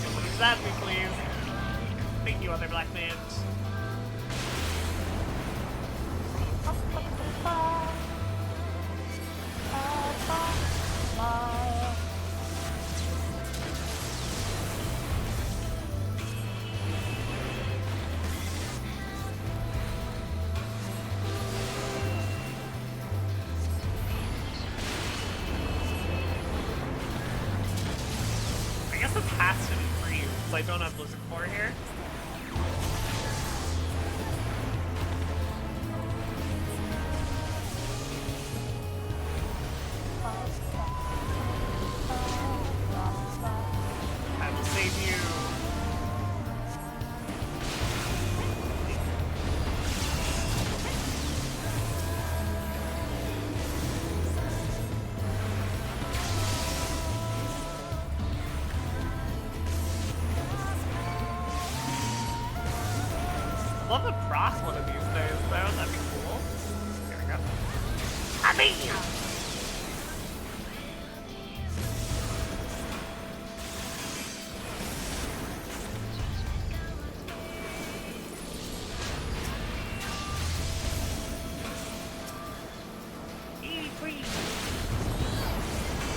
Somebody's at me, please. Thank you, other black mans. has to be free because I don't have Blizzard 4 here. I will save you. Love a proc one of these days, though. That'd be cool. Here we go. I mean.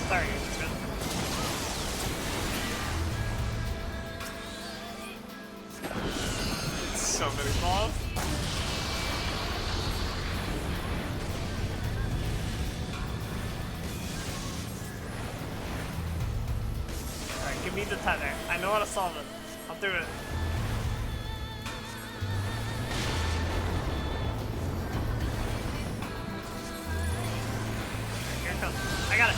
Sorry, it's so many balls. Alright, give me the tether. I know how to solve it. I'll do it. Here it comes. I got it.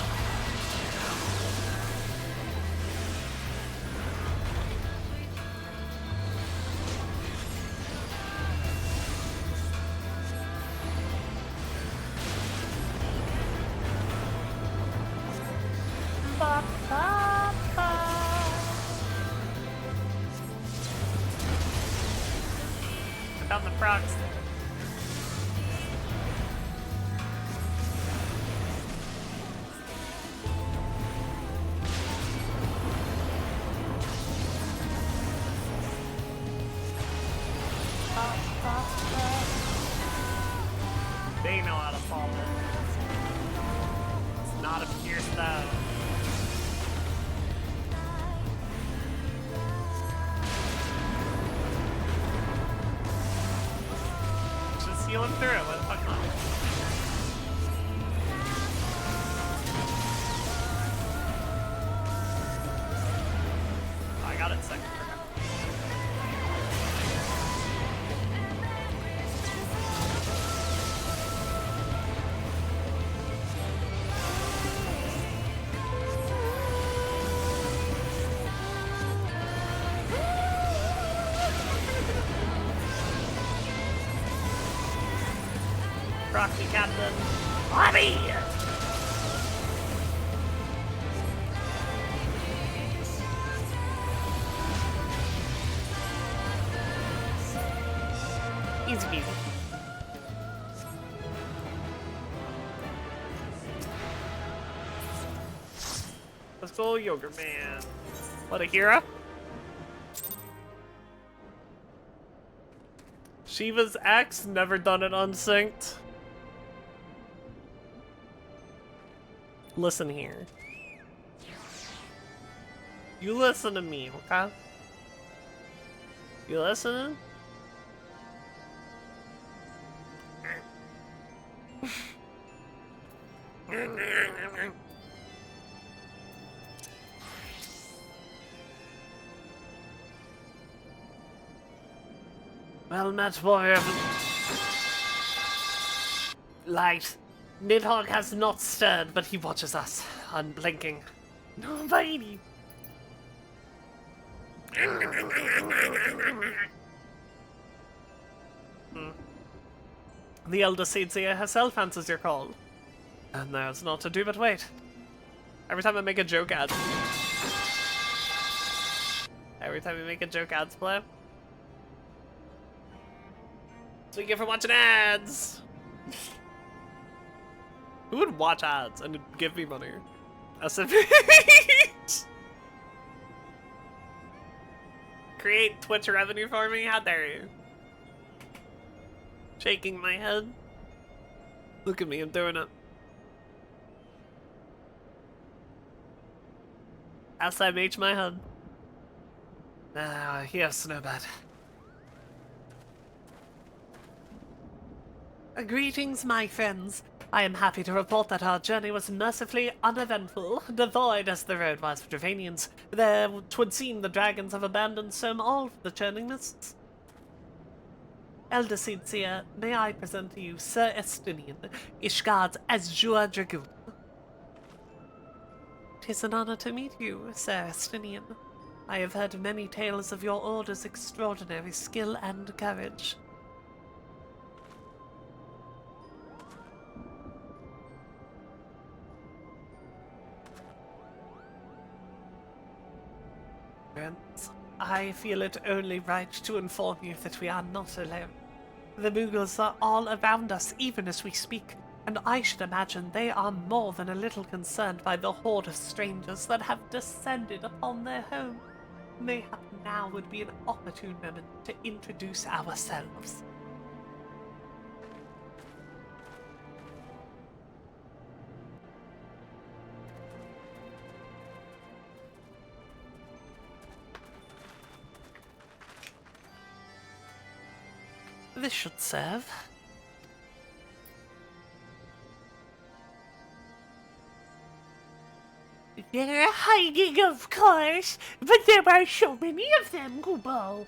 Put down the procs. They know how to solve it. It's not a pure style. Just healing through it. What the fuck not? Oh, I got it second. Rocky Captain. Bobby! Easy peasy. Let's go, Yogurt Man. What a hero. Shiva's X, never done it unsynced. Listen here. You listen to me, okay? You listening? Well met, warrior. Light. Nidhogg has not stirred, but he watches us, unblinking. No, baby. The elder Seedseer herself answers your call. And there's naught to do but wait. Every time I make a joke, ads. Every time we make a joke, ads play. So we get for watching ads. Who would watch ads and give me money? SMH! Create Twitch revenue for me? How dare you? Shaking my head. Look at me, I'm doing it. SMH my head. Ah, here's Snowbird. Greetings, my friends. I am happy to report that our journey was mercifully uneventful, devoid as the road was of Dravanians. There 'twould seem the dragons have abandoned so all for the churning mists. Elder Seer, may I present to you Sir Estinian, Ishgard's Azure Dragoon. 'Tis an honor to meet you, Sir Estinian. I have heard many tales of your order's extraordinary skill and courage. Friends, I feel it only right to inform you that we are not alone. The Mughals are all around us, even as we speak, and I should imagine they are more than a little concerned by the horde of strangers that have descended upon their home. Mayhap now would be an opportune moment to introduce ourselves. This should serve. They're hiding, of course, but there are so many of them, Kubo.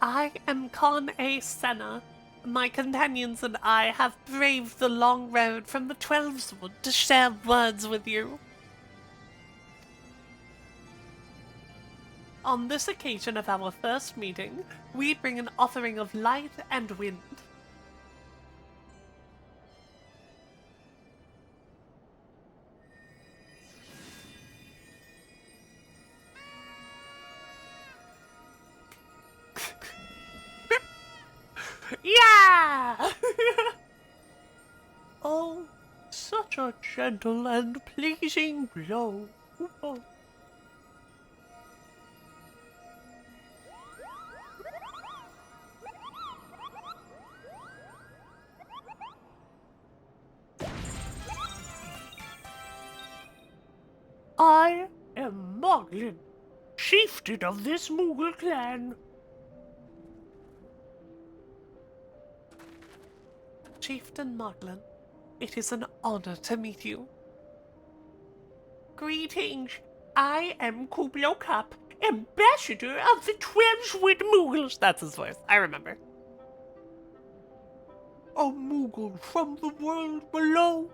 I am Con A. Senna. My companions and I have braved the long road from the Twelveswood to share words with you. On this occasion of our first meeting, we bring an offering of light and wind. Yeah! Oh, such a gentle and pleasing blow. Oh. I am Moglin, chieftain of this Moogle clan. Chieftain Moglin, it is an honor to meet you. Greetings. I am Kublo Cup, ambassador of the Twelveswood Moogles. That's his voice, I remember. A Moogle from the world below.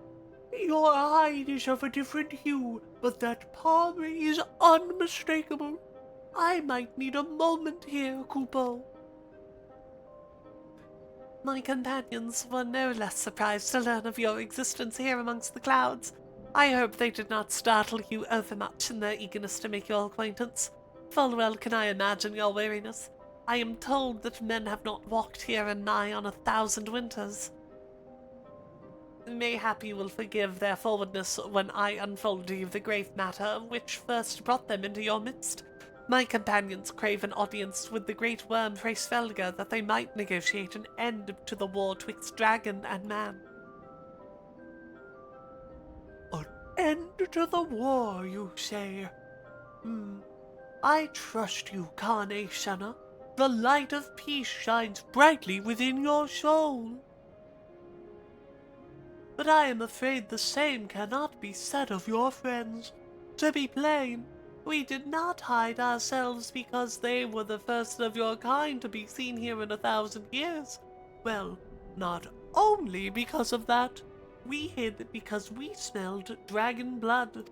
Your hide is of a different hue, but that palm is unmistakable. I might need a moment here, Kupo. My companions were no less surprised to learn of your existence here amongst the clouds. I hope they did not startle you overmuch in their eagerness to make your acquaintance. Full well can I imagine your weariness. I am told that men have not walked here and nigh on 1,000 winters. Mayhap you will forgive their forwardness when I unfold to you the grave matter which first brought them into your midst. My companions crave an audience with the great worm Hraesvelga that they might negotiate an end to the war twixt dragon and man. An end to the war, you say? I trust you, Kane Senna. The light of peace shines brightly within your soul. But I am afraid the same cannot be said of your friends. To be plain, we did not hide ourselves because they were the first of your kind to be seen here in 1,000 years. Well, not only because of that. We hid because we smelled dragon blood.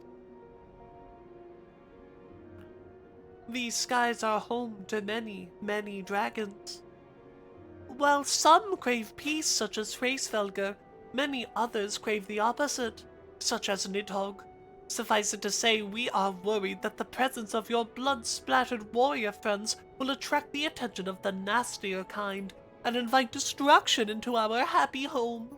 These skies are home to many, many dragons. While some crave peace, such as Hraesvelga, many others crave the opposite, such as Nidhogg. Suffice it to say, we are worried that the presence of your blood-splattered warrior friends will attract the attention of the nastier kind and invite destruction into our happy home.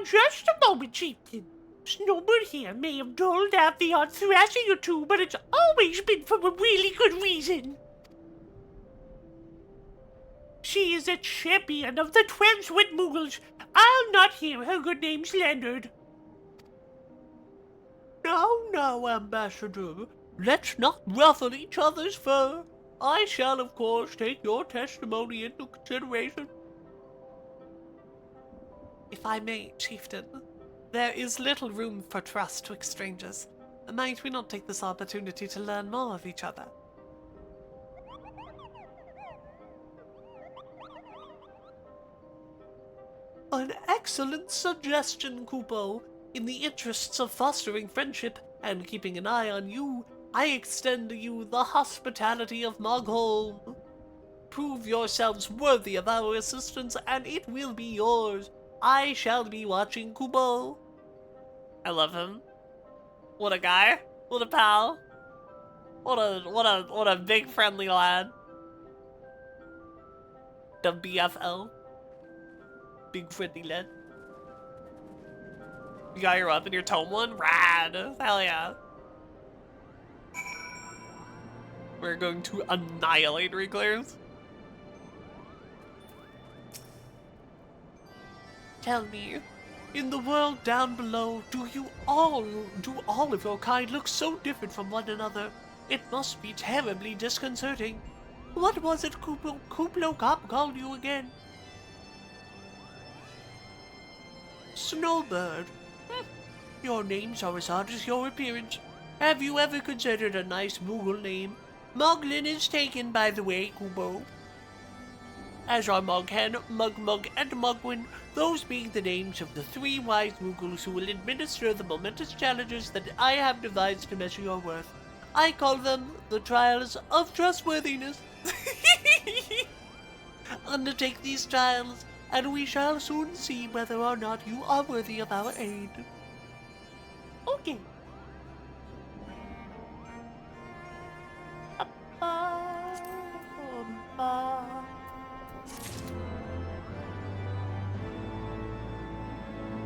Just a moment, Chieftain. Snowbird here may have doled out the odd thrashing or two, but it's always been for a really good reason. She is a champion of the Twelveswood Moogles. I'll not hear her good name slandered. No, Ambassador. Let's not ruffle each other's fur. I shall, of course, take your testimony into consideration. If I may, Chieftain, there is little room for trust twixt strangers. Might we not take this opportunity to learn more of each other? An excellent suggestion, Kupo. In the interests of fostering friendship and keeping an eye on you, I extend to you the hospitality of Mogholm. Prove yourselves worthy of our assistance, and it will be yours. I shall be watching, Kupo. I love him. What a guy. What a pal. What a big friendly lad. The BFL. Big friendly lad. You got your weapon, your tome one? Rad. Hell yeah. We're going to annihilate reclaims. Tell me, in the world down below, do all of your kind look so different from one another? It must be terribly disconcerting. What was it Kuplo Cop called you again? Snowbird. Your names are as odd as your appearance. Have you ever considered a nice Moogle name? Moglin is taken, by the way, Kubo. As are Moghen, Mugmug, and Mugwin, those being the names of the 3 wise Moogles who will administer the momentous challenges that I have devised to measure your worth. I call them the trials of trustworthiness. Undertake these trials, and we shall soon see whether or not you are worthy of our aid. Okay.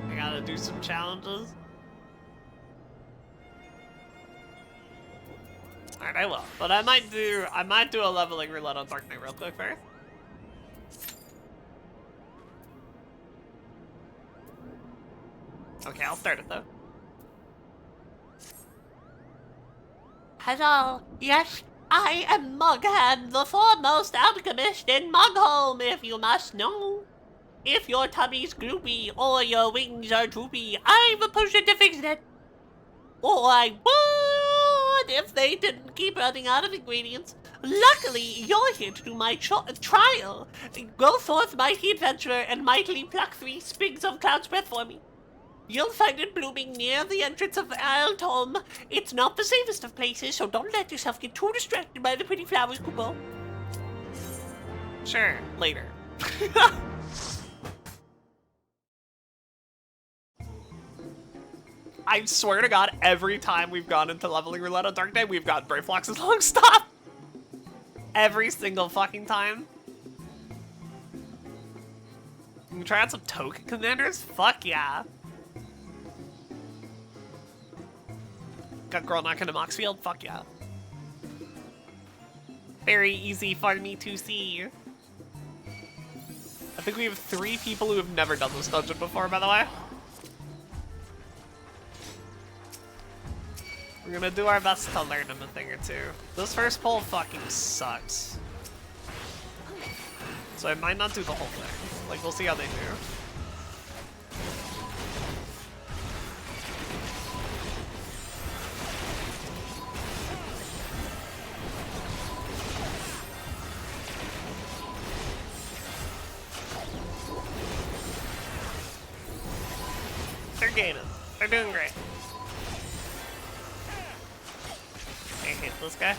I gotta do some challenges. Alright, I will. But I might do a leveling roulette on Dark Knight real quick first. Okay, I'll start it though. Hello, yes, I am Mughan, the foremost alchemist in Mugholm, if you must know. If your tummy's gloopy or your wings are droopy, I'm a potion to fix that. Or I would if they didn't keep running out of ingredients. Luckily, you're here to do my trial. Go forth, mighty adventurer, and mightily pluck 3 sprigs of cloud's breath for me. You'll find it blooming near the entrance of Altom. It's not the safest of places, so don't let yourself get too distracted by the pretty flowers, Kubo. Sure, later. I swear to God, every time we've gone into leveling roulette on Dark Knight, we've got Brayflox's long stop. Every single fucking time. Can we try out some token commanders? Fuck yeah. Got Girl knocking to Moxfield? Fuck yeah. Very easy for me to see. I think we have 3 people who have never done this dungeon before, by the way. We're gonna do our best to learn them a thing or two. This first pull fucking sucks. So I might not do the whole thing. Like, we'll see how they do. They're gaining. They're doing great. I hate this guy.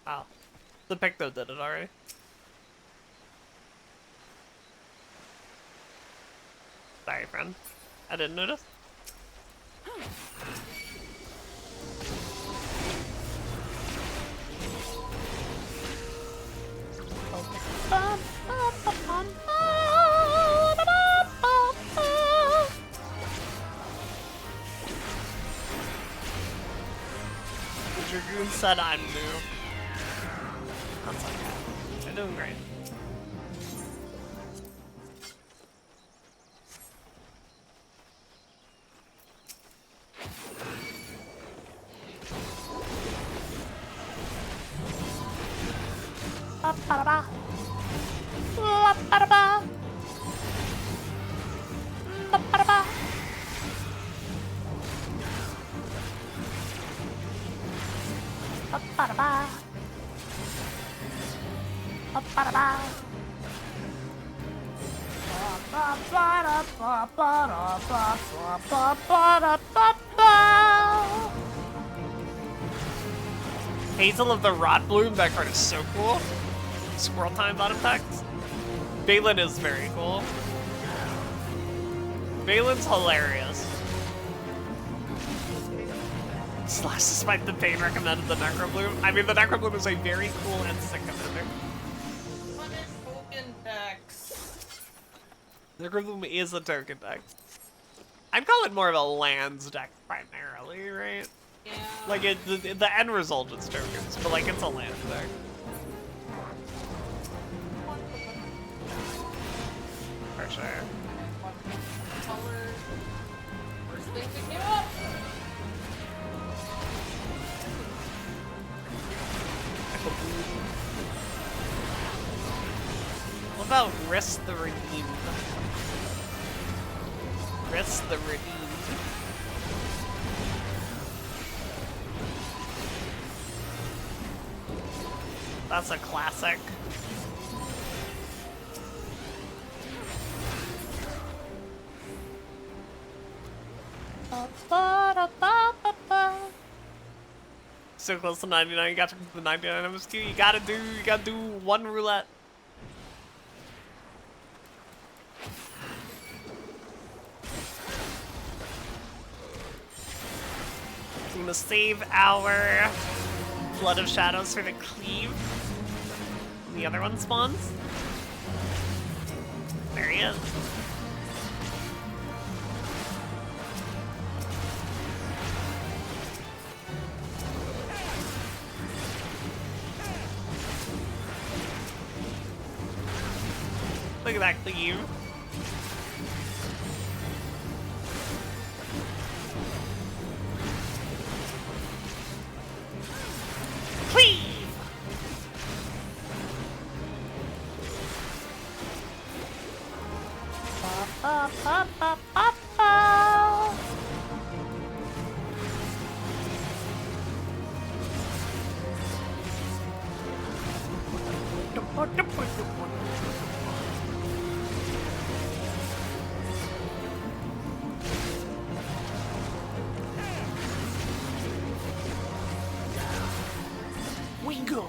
Oh, the Picto did it already. Sorry, friend. I didn't notice. Dragoon said I'm new. That's okay. They're doing great. Ba-ba-da-ba. Ba-ba-da-ba. Ba-ba-da-ba. Ba-ba-da-ba. Ba-ba-da-ba. Ba-ba-da-ba-ba-ba-ba-ba-ba-ba-ba. Hazel of the Rot Bloom, that card is so cool. Squirrel time bottom text. Balin is very cool. Balin's hilarious. Slash despite the pain recommended the Necrobloom. I mean, the Necrobloom is a very cool and sick commander. What is token decks? Necrobloom is a token deck. I'd call it more of a lands deck primarily, right? Yeah. Like, the end result is tokens, but like, it's a land deck. For sure. What color? First thing that came up. What about Risk the Redeemed? Risk the Redeemed. That's a classic. Ba-ba-da-ba-ba-ba. So close to 99, you got to the 99 MSQ. You gotta do one roulette. So I'm gonna save our Blood of Shadows for the cleave. And the other one spawns. There he is. Look at that cleave. Cleave! Ba-ba-ba-ba-ba. Wingo!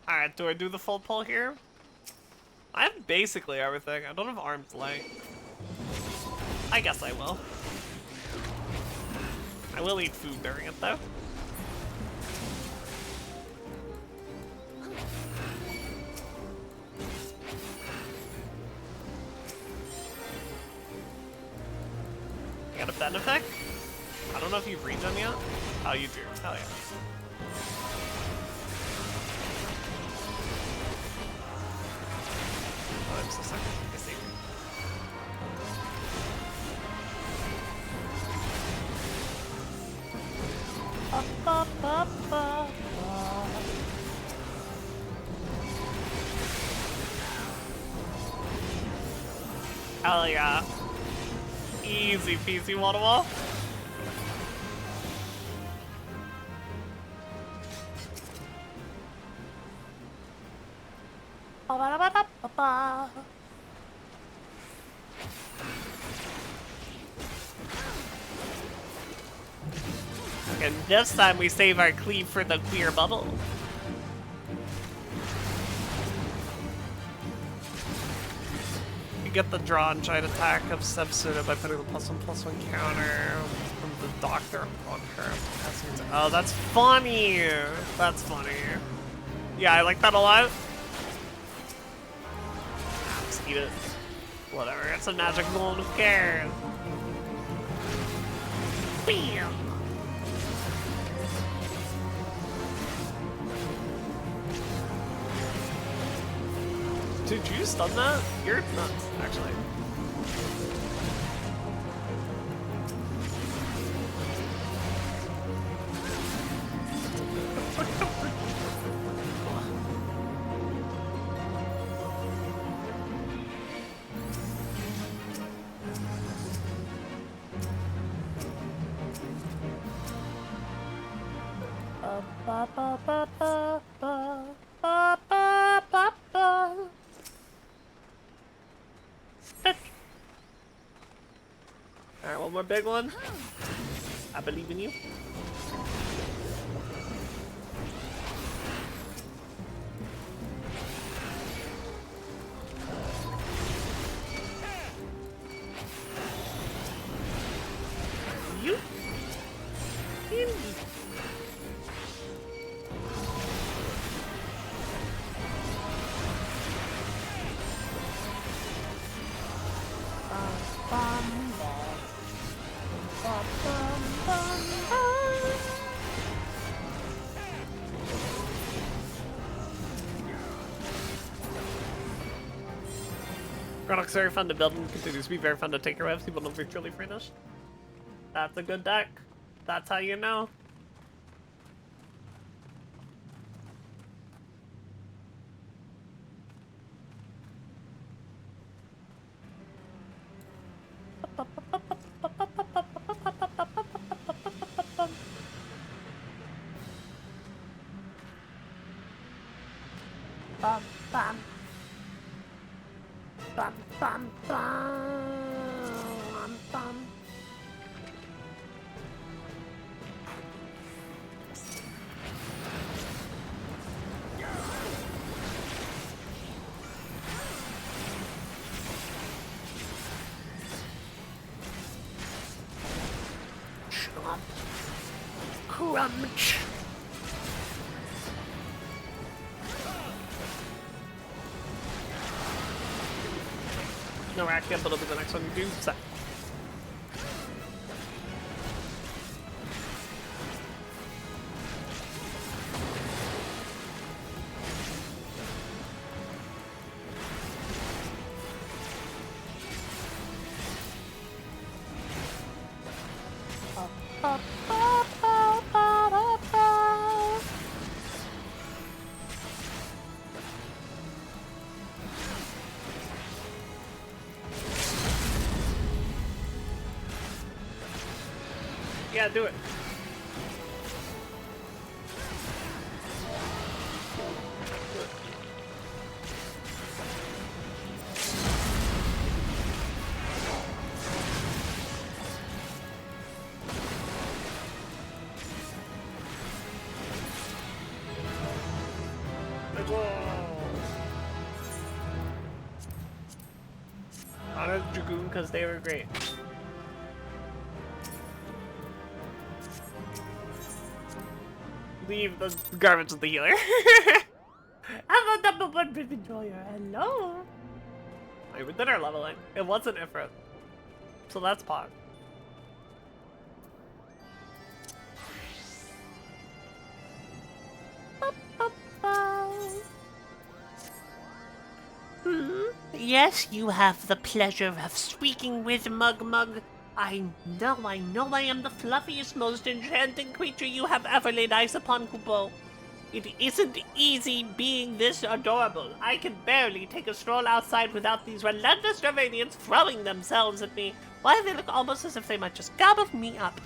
Alright, do I do the full pull here? I have basically everything. I don't have arm's length. I guess I will. I will eat food during it though. You got a benefit? I don't know if you've read them yet. Oh, you do. Hell yeah. Oh, I'm so sorry. I see. Ba-ba-ba-ba-ba. Hell yeah. Easy peasy water wall. Ba-ba-da-ba-da-ba-ba. And this time we save our cleave for the clear bubble. You get the draw and try to attack of substitute by putting the +1/+1 counter from the doctor on her. Oh, that's funny! That's funny. Yeah, I like that a lot. eat it. Whatever, it's a magic gold, who cares? Bam! Did you stun that? You're nuts, actually. Ba ba ba ba ba ba ba ba ba. Alright, one more big one. I believe in you. You? Gronok's very fun to build and continues to be very fun to take care of. People don't virtually free this. That's a good deck. That's how you know. Bum bum. Bum bum bum. Bum. Chomp. Crunch. No rack yet, but it'll be the next one you do. Set. Yeah, do it. Honor the Dragoon because they were great. Leave the garbage with the healer. I'm a number one Viv enjoyer. Hello. Like, we did our leveling. It wasn't Ifrit. So that's Pog. Yes, you have the pleasure of speaking with Mug. I know I am the fluffiest, most enchanting creature you have ever laid eyes upon, Kupo. It isn't easy being this adorable. I can barely take a stroll outside without these relentless Gervanians throwing themselves at me. Why, they look almost as if they might just gobble me up.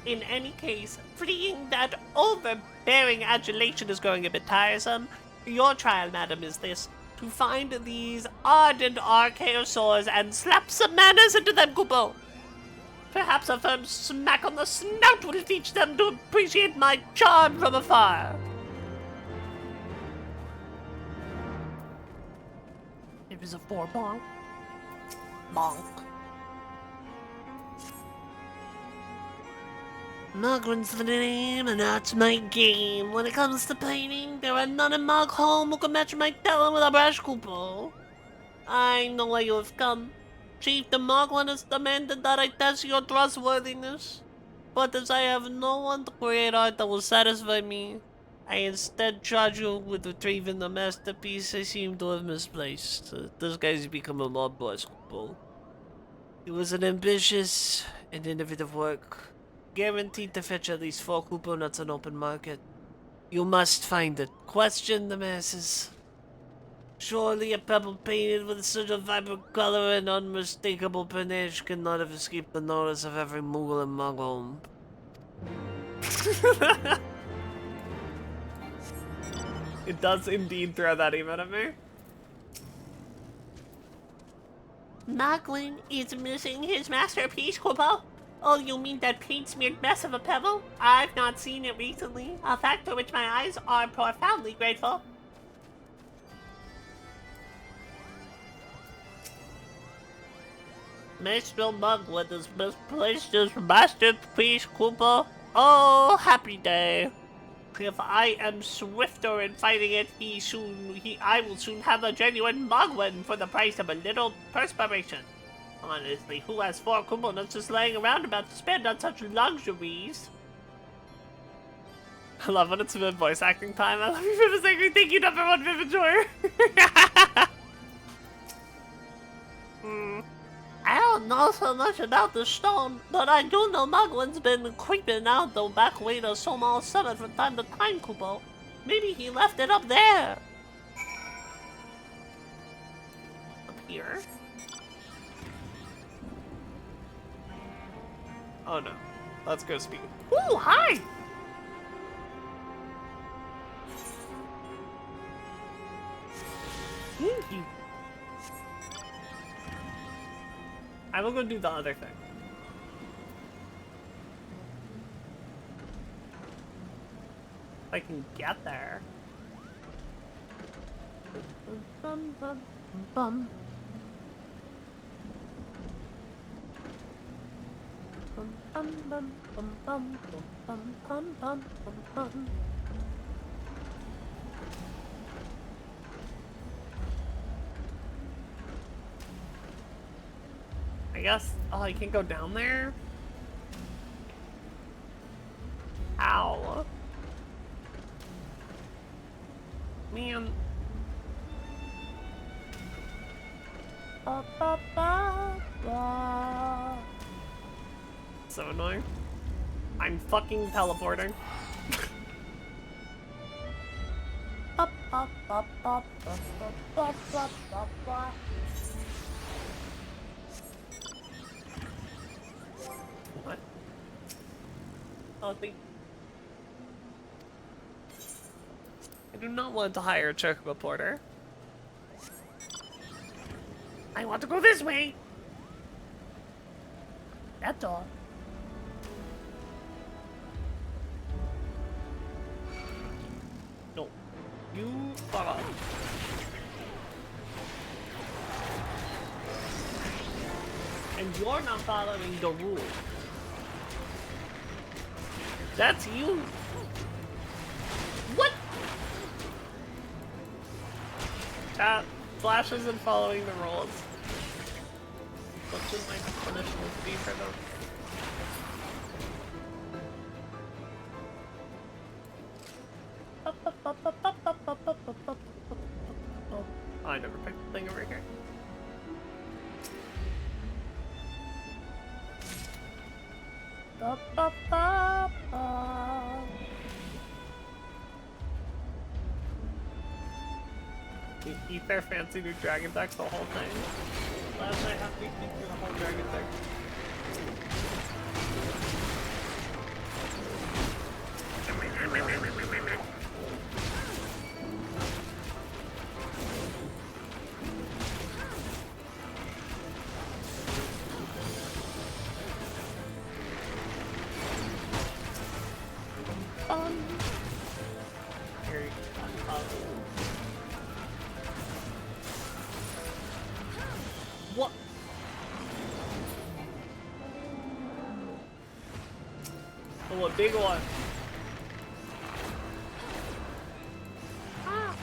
In any case, fleeing that overbearing adulation is growing a bit tiresome. Your trial, madam, is this: to find these ardent archaeosaurs and slap some manners into them, Kupo. Perhaps a firm smack on the snout will teach them to appreciate my charm from afar. It was a 4 bonk. Bonk. Mugrin's the name, and that's my game. When it comes to painting, there are none in Mug home who can match my talent with a brush, Kupo. I know why you have come. Chief the Moglin has demanded that I test your trustworthiness. But as I have no one to create art that will satisfy me, I instead charge you with retrieving the masterpiece I seem to have misplaced. This guy's become a mob boss. It was an ambitious and innovative work, guaranteed to fetch at least 4 couponuts on open market. You must find it. Question the masses. Surely a pebble painted with such a vibrant color and unmistakable panache cannot have escaped the notice of every Moogle in Muggle. It does indeed throw that emote at me. Moglin is missing his masterpiece, Kubo. Oh, you mean that paint-smeared mess of a pebble? I've not seen it recently, a fact for which my eyes are profoundly grateful. Mr. Moglin has misplaced his masterpiece, Kubo. Oh, happy day. If I am swifter in fighting it, I will soon have a genuine Moglin for the price of a little perspiration. Honestly, who has 4 couponuts just laying around about to spend on such luxuries? I love when it's Viv voice acting time. I love you, Viv is angry. Thank you, #1 Viv Enjoyer. I don't know so much about the stone, but I do know Muglin's been creeping out the back way to Somal Summit from time to time, Kubo. Maybe he left it up there. Up here? Oh no. Let's go speak. Ooh, hi! Thank you. I will go do the other thing. If I can get there. Bum, bum, bum. Bum, bum, bum, bum, bum, bum, bum, bum, bum, bum. I guess. Oh, I can't go down there? Ow. Man. Ba, ba, ba, ba. So annoying. I'm fucking teleporting. Ba, ba, ba, ba, ba, ba, ba, ba, ba. What? Oh, I do not want to hire a chocobo porter. I want to go this way. That's all. No. You fuck off. And you're not following the rules. That's you. What? Chat, Flash isn't following the rules. What should my punishment be for them? Oh, I never picked the thing over here. Ba, ba, ba, ba. We eat their fancy new dragon decks the whole thing. Last night have to eat through the whole dragon deck. Here you go. What? Oh, a big one. Ah.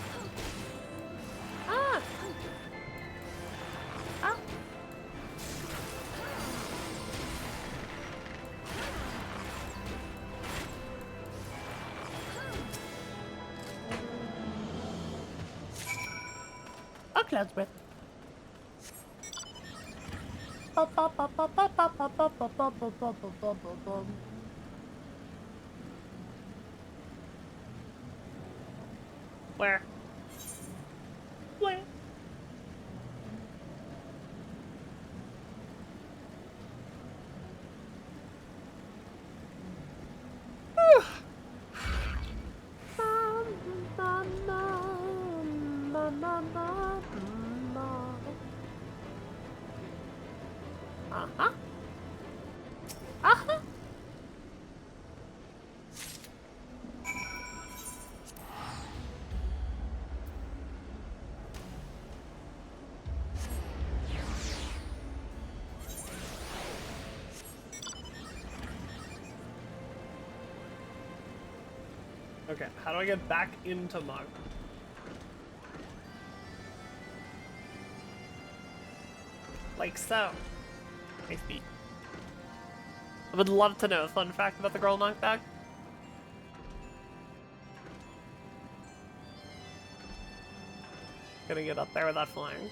Ah. Cloud's Breath. Where? Where? Uh-huh. Uh-huh. Okay, how do I get back into Mog? Like so. I see. I would love to know a fun fact about the girl knockback. Gonna get up there without flying.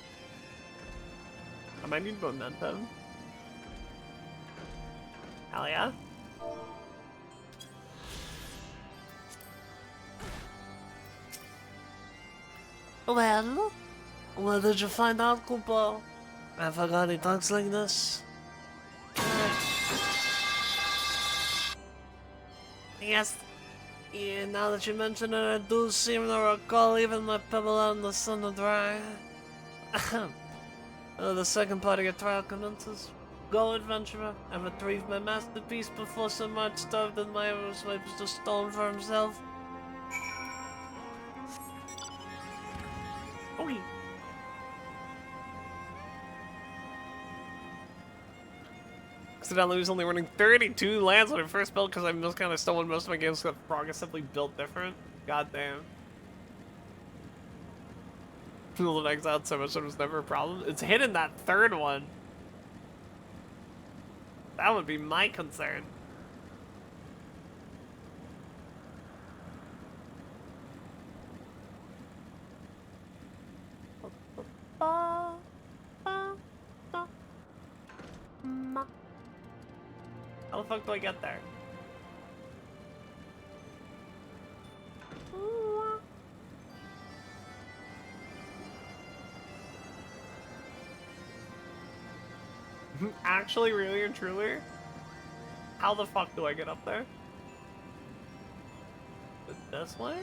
I might need momentum. Hell yeah. Well, what did you find out, Cooper? I forgot he talks like this. Yes. Yeah, now that you mention it, I do seem to recall even my pebble out in the sun to dry. The second part of your trial commences. Go, adventurer, and retrieve my masterpiece before so much starved that my ever swipes the stone for himself. Okay. Accidentally was only running 32 lands when I first built because I just kind of stolen most of my games because Frog is simply built different. God damn. People have exiled so much that it was never a problem. It's hidden that third one. That would be my concern. How the fuck do I get there? Actually, really and truly? How the fuck do I get up there? This way?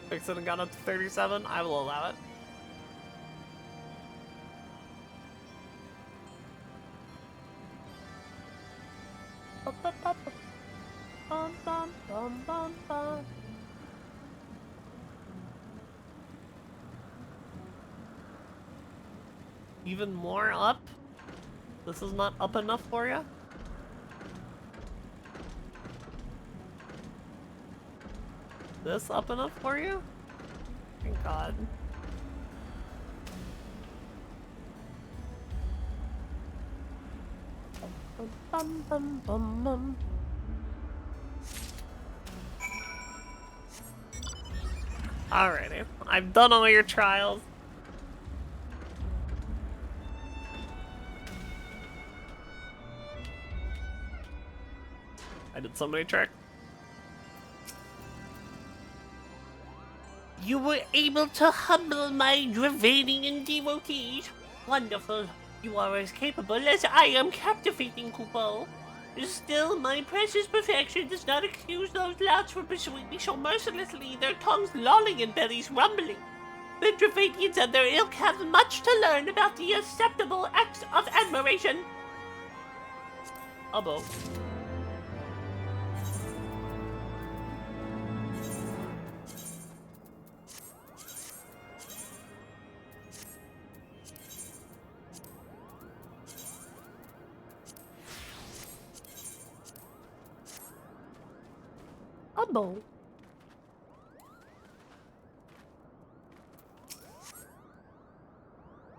Fix it and got up to 37? I will allow it. Even more up? This is not up enough for you? This up enough for you? Thank God. Alrighty, I've done all your trials. I did so many tricks. You were able to humble my Dravanian devotees. Wonderful. You are as capable as I am captivating, Kupo. Still, my precious perfection does not excuse those louts from pursuing me so mercilessly, their tongues lolling and bellies rumbling. The Dravanians and their ilk have much to learn about the acceptable acts of admiration. Abo. Abo.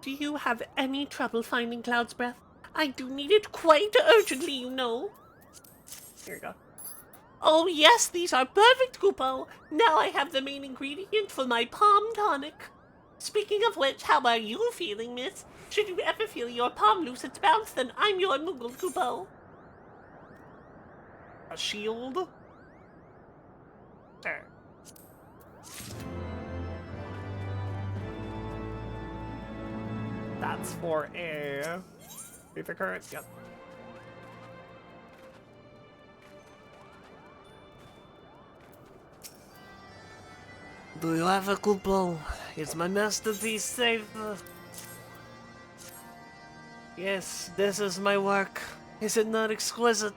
Do you have any trouble finding Cloud's Breath? I do need it quite urgently, you know. Here you go. Oh yes, these are perfect, Koopo. Now I have the main ingredient for my palm tonic. Speaking of which, how are you feeling, miss? Should you ever feel your palm lose its bounce, then I'm your Moogle, Koopo. A shield? Sure. That's for a ether current. Yep. Do you have a Koopo? Is my masterpiece safe? Yes, this is my work. Is it not exquisite?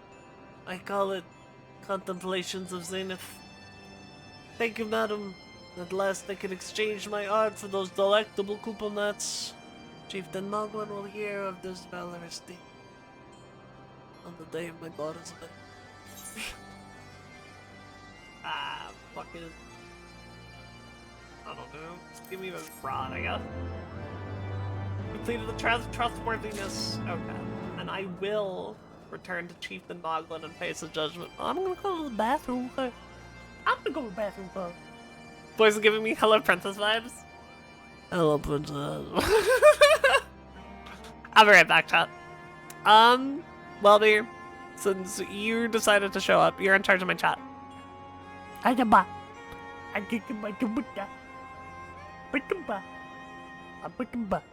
I call it Contemplations of Zenith. Thank you, madam. At last I can exchange my art for those delectable Koopa nuts. Chieftain Moglin will hear of this valorous deed on the day of my daughter's wedding. Fucking. I don't know. Just give me the rod, I guess. Completed the trustworthiness. Okay. And I will return to Chieftain Moglin and face a judgment. I'm gonna go to the bathroom first. I'm gonna go to the bathroom first. Boys are giving me Hello Princess vibes. Hello, princess. I'll be right back, chat. Welby, since you decided to show up, you're in charge of my chat. Ayaba. I think about the Buddha. Buddha. A Buddha.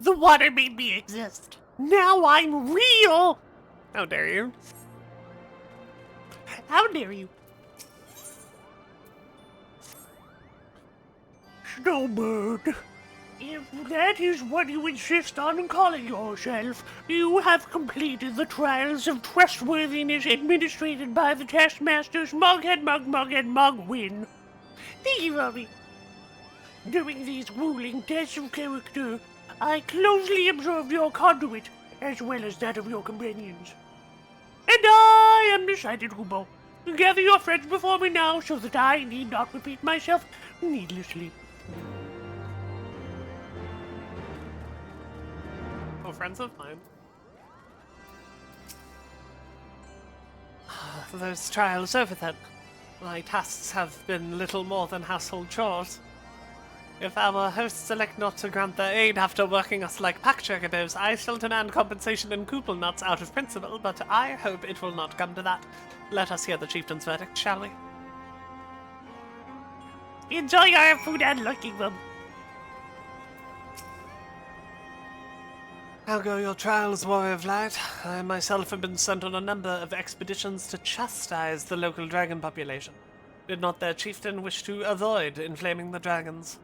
The water made me exist. Now I'm real! How dare you? How dare you? Snowbird, if that is what you insist on calling yourself, you have completed the trials of trustworthiness administered by the taskmasters Mughead, Mugwin. Thank you, Robbie. During these grueling tests of character, I closely observed your conduit, as well as that of your companions. And I am decided, Kubo. Gather your friends before me now, so that I need not repeat myself needlessly. Oh, friends of mine. Those trials over then. My tasks have been little more than household chores. If our hosts elect not to grant their aid after working us like pack chocobos, I shall demand compensation in Koople nuts out of principle, but I hope it will not come to that. Let us hear the chieftain's verdict, shall we? Enjoy your food and looking them. How go your trials, Warrior of Light? I myself have been sent on a number of expeditions to chastise the local dragon population. Did not their chieftain wish to avoid inflaming the dragons?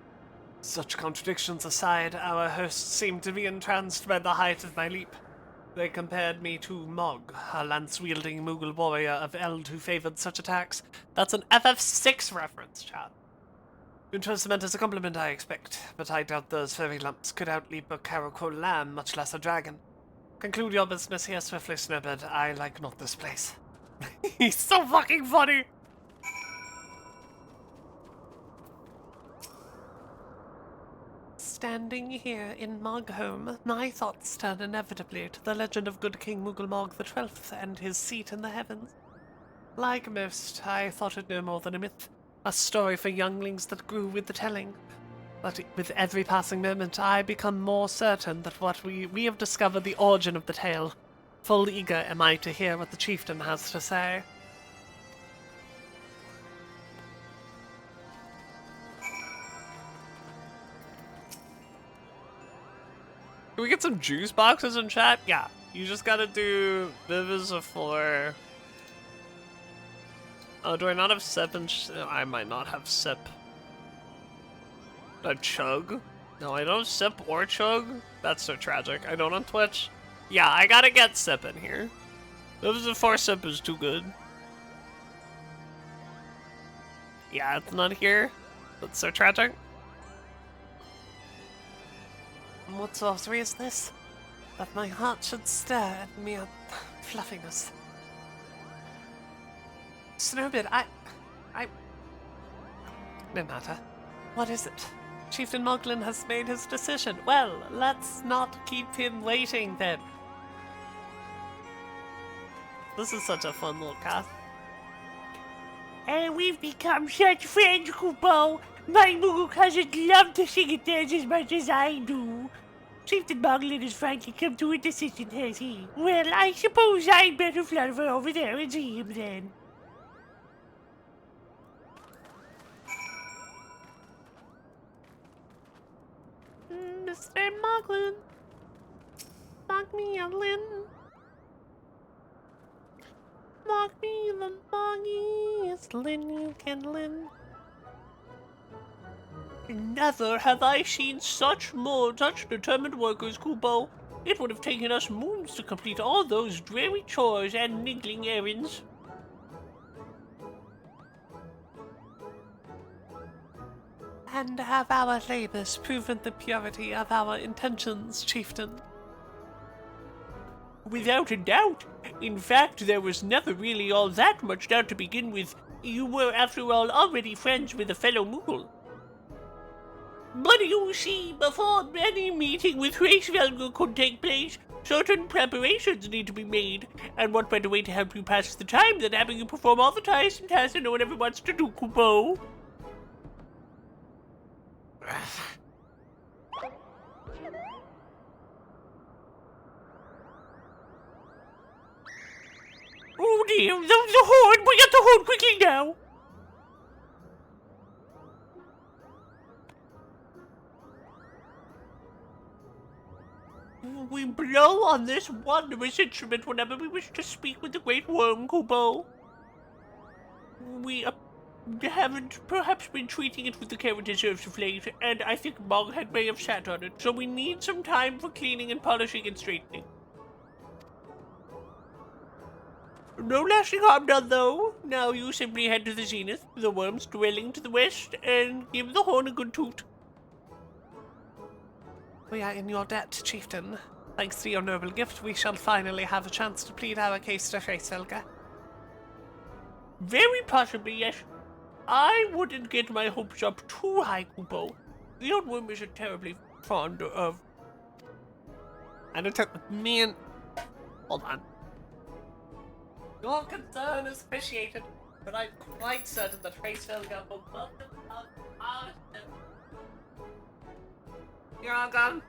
Such contradictions aside, our hosts seemed to be entranced by the height of my leap. They compared me to Mog, a lance-wielding Moogle warrior of Eld who favored such attacks. That's an FF6 reference, chat. It was meant as a compliment, I expect, but I doubt those furry lumps could outleap a Caracol lamb, much less a dragon. Conclude your business here swiftly, Snowbird. I like not this place. He's so fucking funny! Standing here in Mogholm, my thoughts turn inevitably to the legend of good King Moogle Mog XII and his seat in the heavens. Like most, I thought it no more than a myth, a story for younglings that grew with the telling. But with every passing moment, I become more certain that what we have discovered the origin of the tale. Full eager am I to hear what the chieftain has to say. Can we get some juice boxes in chat? Yeah, you just gotta do Viv is a 4. Oh, do I not have sip and I might not have sip. A chug? No, I don't sip or chug. That's so tragic. I don't on Twitch. Yeah, I gotta get sip in here. Viv is a 4 sip is too good. Yeah, it's not here. That's so tragic. What sorcery is this? That my heart should stir at mere fluffiness. Snowbird, no matter. What is it? Chieftain Moglin has made his decision. Well, let's not keep him waiting then. This is such a fun little cast. And we've become such friends, Kupo. My Moogle cousins love to sing and dance as much as I do. Chieftain Moglin has finally come to a decision, has he? Well, I suppose I'd better flutter over there and see him then. Mr. Moglin. Mog me a lin. Mog me the moggiest lin you can lin. Never have I seen such determined workers, Kupo. It would have taken us moons to complete all those dreary chores and niggling errands. And have our labors proven the purity of our intentions, chieftain? Without a doubt. In fact, there was never really all that much doubt to begin with. You were, after all, already friends with a fellow Moogle. But you see, before any meeting with Hraesvelgr could take place, certain preparations need to be made. And what better way to help you pass the time than having you perform all the tiresome tasks that no one ever wants to do, Kupo? Oh dear, the horn! Bring out the horn quickly now! We blow on this wondrous instrument whenever we wish to speak with the great worm, Kupo. We haven't perhaps been treating it with the care it deserves of late, and I think Moghead may have sat on it, so we need some time for cleaning and polishing and straightening. No lasting harm done, though. Now you simply head to the zenith, the worm's dwelling to the west, and give the horn a good toot. We are in your debt, chieftain. Thanks to your noble gift, we shall finally have a chance to plead our case to Hraesvelgr. Very possibly, yes. I wouldn't get my hopes up too high, Kupo. The old worm isn't terribly fond of... Man. Hold on. Your concern is appreciated, but I'm quite certain that Hraesvelgr will welcome our You're all gone.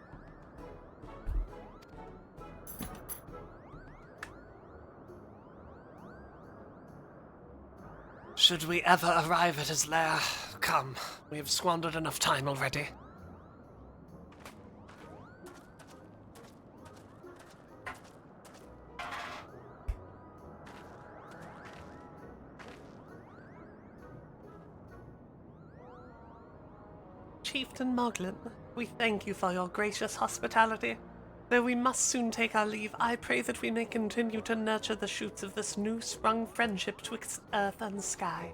Should we ever arrive at his lair, come. We have squandered enough time already. Chieftain Moglin, we thank you for your gracious hospitality. Though we must soon take our leave, I pray that we may continue to nurture the shoots of this new-sprung friendship twixt earth and sky.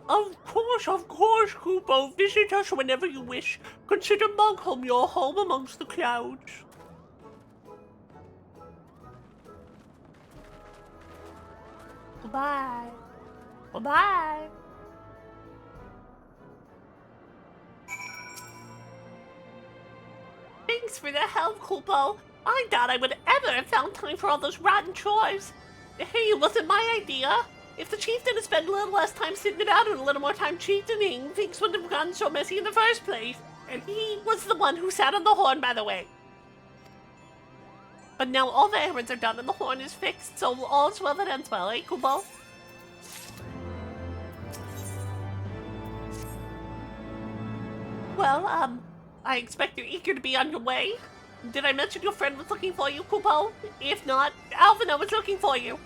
Of course, Kupo. Visit us whenever you wish. Consider Mogholm your home amongst the clouds. Goodbye. Goodbye. Thanks for the help, Kupo. I doubt I would ever have found time for all those rotten chores. Hey, it wasn't my idea. If the chieftain had spent a little less time sitting about and a little more time chieftaining, things wouldn't have gotten so messy in the first place. And he was the one who sat on the horn, by the way. But now all the errands are done and the horn is fixed, so all's well that ends well, eh, Kupo? Well, I expect you're eager to be on your way. Did I mention your friend was looking for you, Kupo? If not, Alvina was looking for you.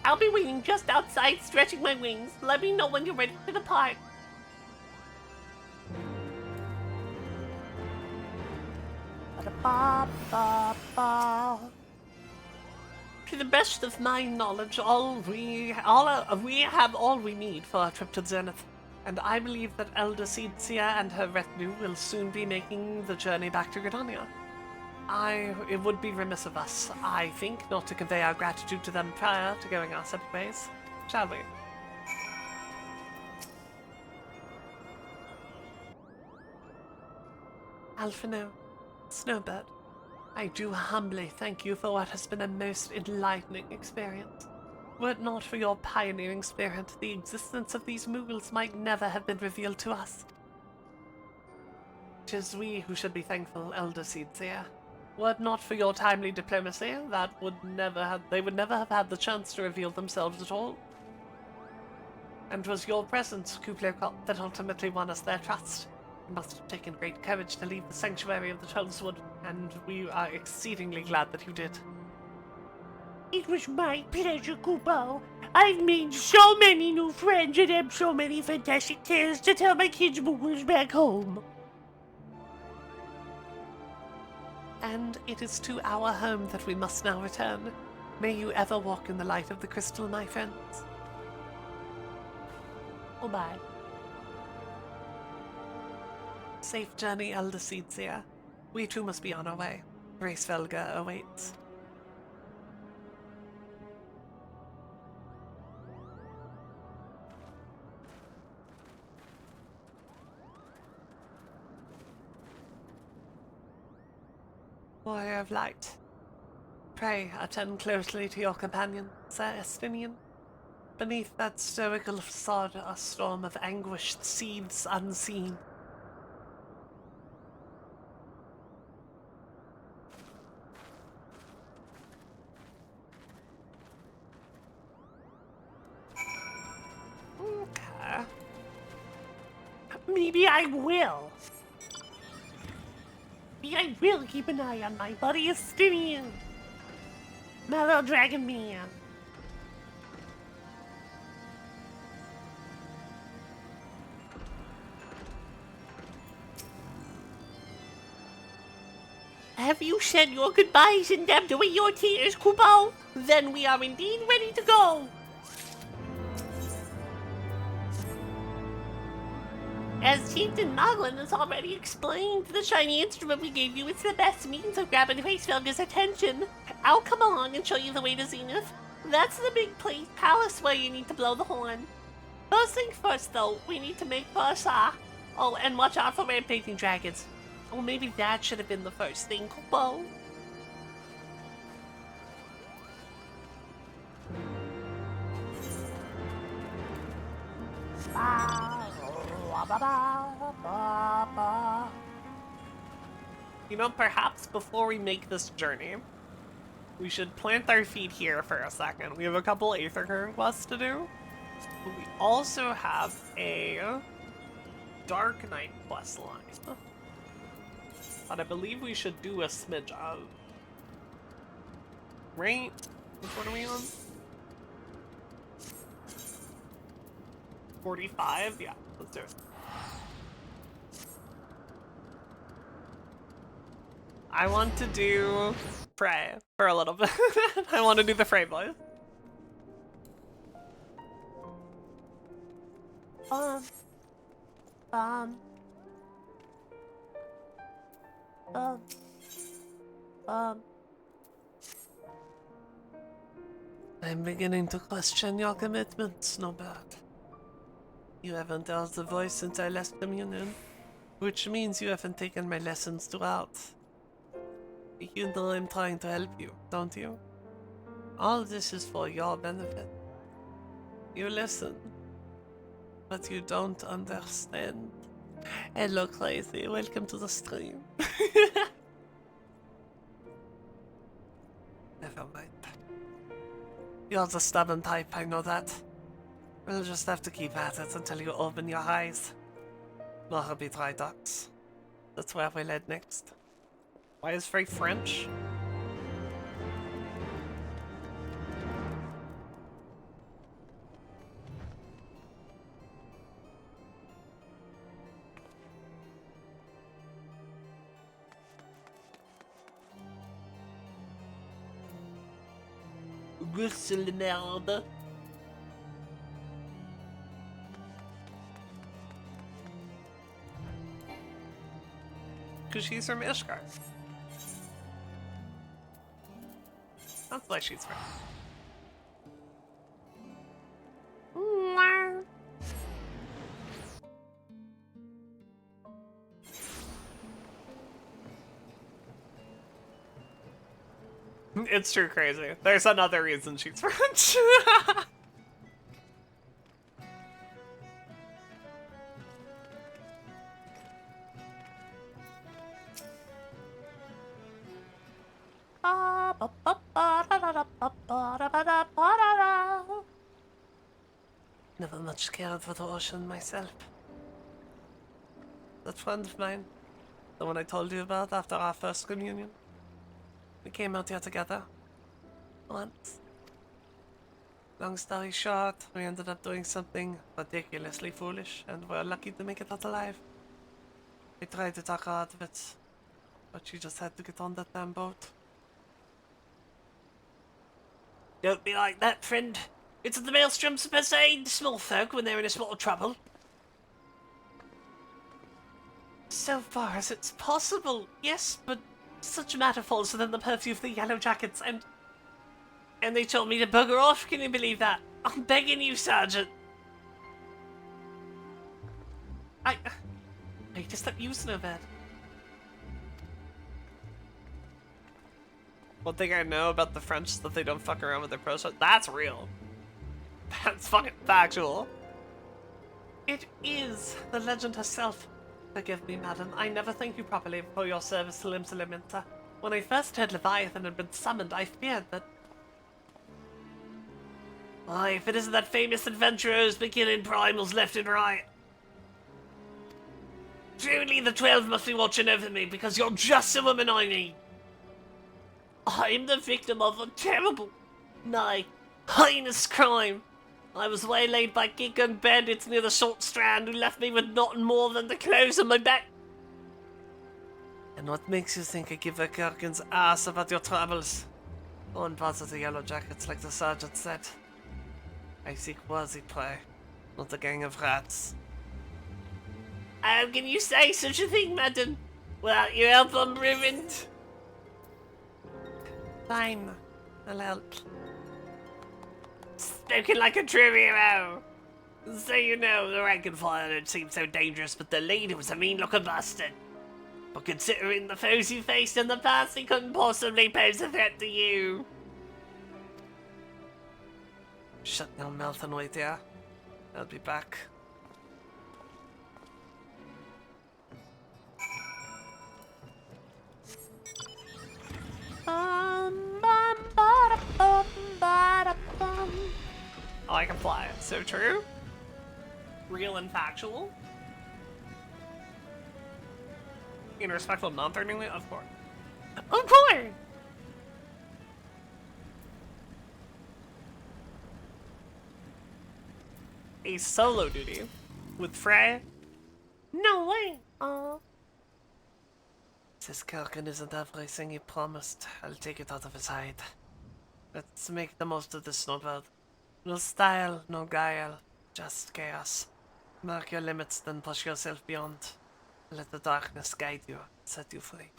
I'll be waiting just outside, stretching my wings. Let me know when you're ready to depart. Ba-da-ba-ba-ba. To the best of my knowledge, we have all we need for our trip to Zenith. And I believe that Elder Seedseer and her retinue will soon be making the journey back to Gridania. It would be remiss of us, I think, not to convey our gratitude to them prior to going our separate ways. Shall we? Alphino, Snowbird, I do humbly thank you for what has been a most enlightening experience. Were it not for your pioneering spirit, the existence of these Moogles might never have been revealed to us. It is we who should be thankful, Elder Seedseer. Were it not for your timely diplomacy, they would never have had the chance to reveal themselves at all. And 'twas your presence, Kublai-Kop, that ultimately won us their trust. You must have taken great courage to leave the sanctuary of the Trollswood, and we are exceedingly glad that you did. It was my pleasure, Kupo. I've made so many new friends and have so many fantastic tales to tell my kids' Moogles back home. And it is to our home that we must now return. May you ever walk in the light of the crystal, my friends. Goodbye. Safe journey, Elder Seedseer. We too must be on our way. Hraesvelgr awaits. Warrior of Light, pray attend closely to your companion, Sir Estinian. Beneath that stoical facade, a storm of anguish seethes unseen. Okay. Maybe I will. I will keep an eye on my buddy Estinian. My little dragon man. Have you said your goodbyes and dabbed away your tears, Kupo? Then we are indeed ready to go. As Chieftain Noglin has already explained, the shiny instrument we gave you is the best means of grabbing Face Velga's attention. I'll come along and show you the way to Zenith. That's the big palace where you need to blow the horn. First things first, though, we need to make Parsa. Oh, and watch out for rampaging dragons. Or maybe that should have been the first thing, Kupo. You know, perhaps before we make this journey, we should plant our feet here for a second. We have a couple Aether Current quests to do. But we also have a Dark Knight quest line. But I believe we should do a smidge of. Right? Which one are we on? 45? Yeah, let's do it. I want to do Frey for a little bit. I want to do the Frey voice. I'm beginning to question your commitment, Snowbird. You haven't held the voice since I left communion, which means you haven't taken my lessons throughout. You know I'm trying to help you, don't you? All this is for your benefit. You listen, but you don't understand. Hello, Crazy. Welcome to the stream. Never mind. You're the stubborn type, I know that. We'll just have to keep at it until you open your eyes. Mojave Dry Docks. That's where we'll head next. Why is Frey French? Gusel de merde. Because she's from Ishgard. That's why she's from. It's true, Crazy. There's another reason she's French. Never much cared for the ocean myself. That friend of mine, the one I told you about after our first communion, we came out here together once. Long story short, we ended up doing something ridiculously foolish, and we're lucky to make it out alive. We tried to talk her out of it, but she just had to get on that damn boat. Don't be like that, friend. It's the maelstrom's supposed to aid the small folk when they're in a small trouble. So far as it's possible, yes, but such a matter falls within the purview of the Yellow Jackets, and they told me to bugger off. Can you believe that? I'm begging you, Sergeant. I just stop using it, man. One thing I know about the French is that they don't fuck around with their process. That's real. That's fucking factual. It is the legend herself. Forgive me, madam. I never thank you properly for your service to Limsa. When I first heard Leviathan had been summoned, I feared that... Why, if it isn't that famous adventurer who's been killing primals left and right. Truly the 12 must be watching over me because you're just the woman I need. I am the victim of a terrible, nay, heinous crime. I was waylaid by gig-gun bandits near the Short Strand who left me with nothing more than the clothes on my back. And what makes you think I give a Gherkin's ass about your travels? Don't bother the yellow jackets like the sergeant said. I seek worthy prey, not a gang of rats. How can you say such a thing, madam? Without your help, I'm ruined. Fine, I'll help. Spoken like a true hero. So you know, the rank and file don't seem so dangerous, but the leader was a mean-looking bastard. But considering the foes you faced in the past, he couldn't possibly pose a threat to you. Shut your mouth and wait here. I'll be back. Oh, I can fly. So true. Real and factual. In respect of non-threateningly, of course. Of course! A solo duty with Frey? No way! This Kirkin isn't everything he promised. I'll take it out of his hide. Let's make the most of this Snowbird. No style, no guile, just chaos. Mark your limits, then push yourself beyond. Let the darkness guide you, set you free.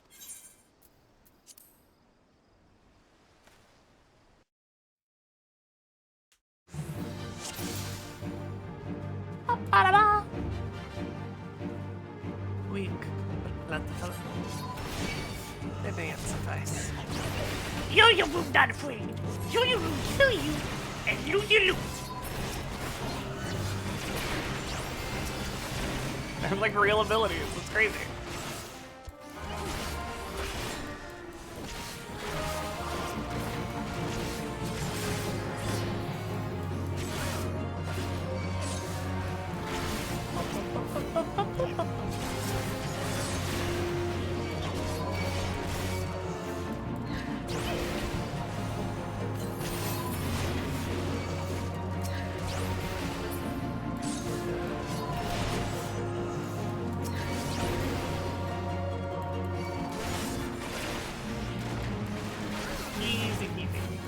Weak, but plentiful. Maybe it suffice. Yo-yo room not afraid. Yo-yo room kill you and lose your loot. I have like real abilities. It's crazy. Easy peasy.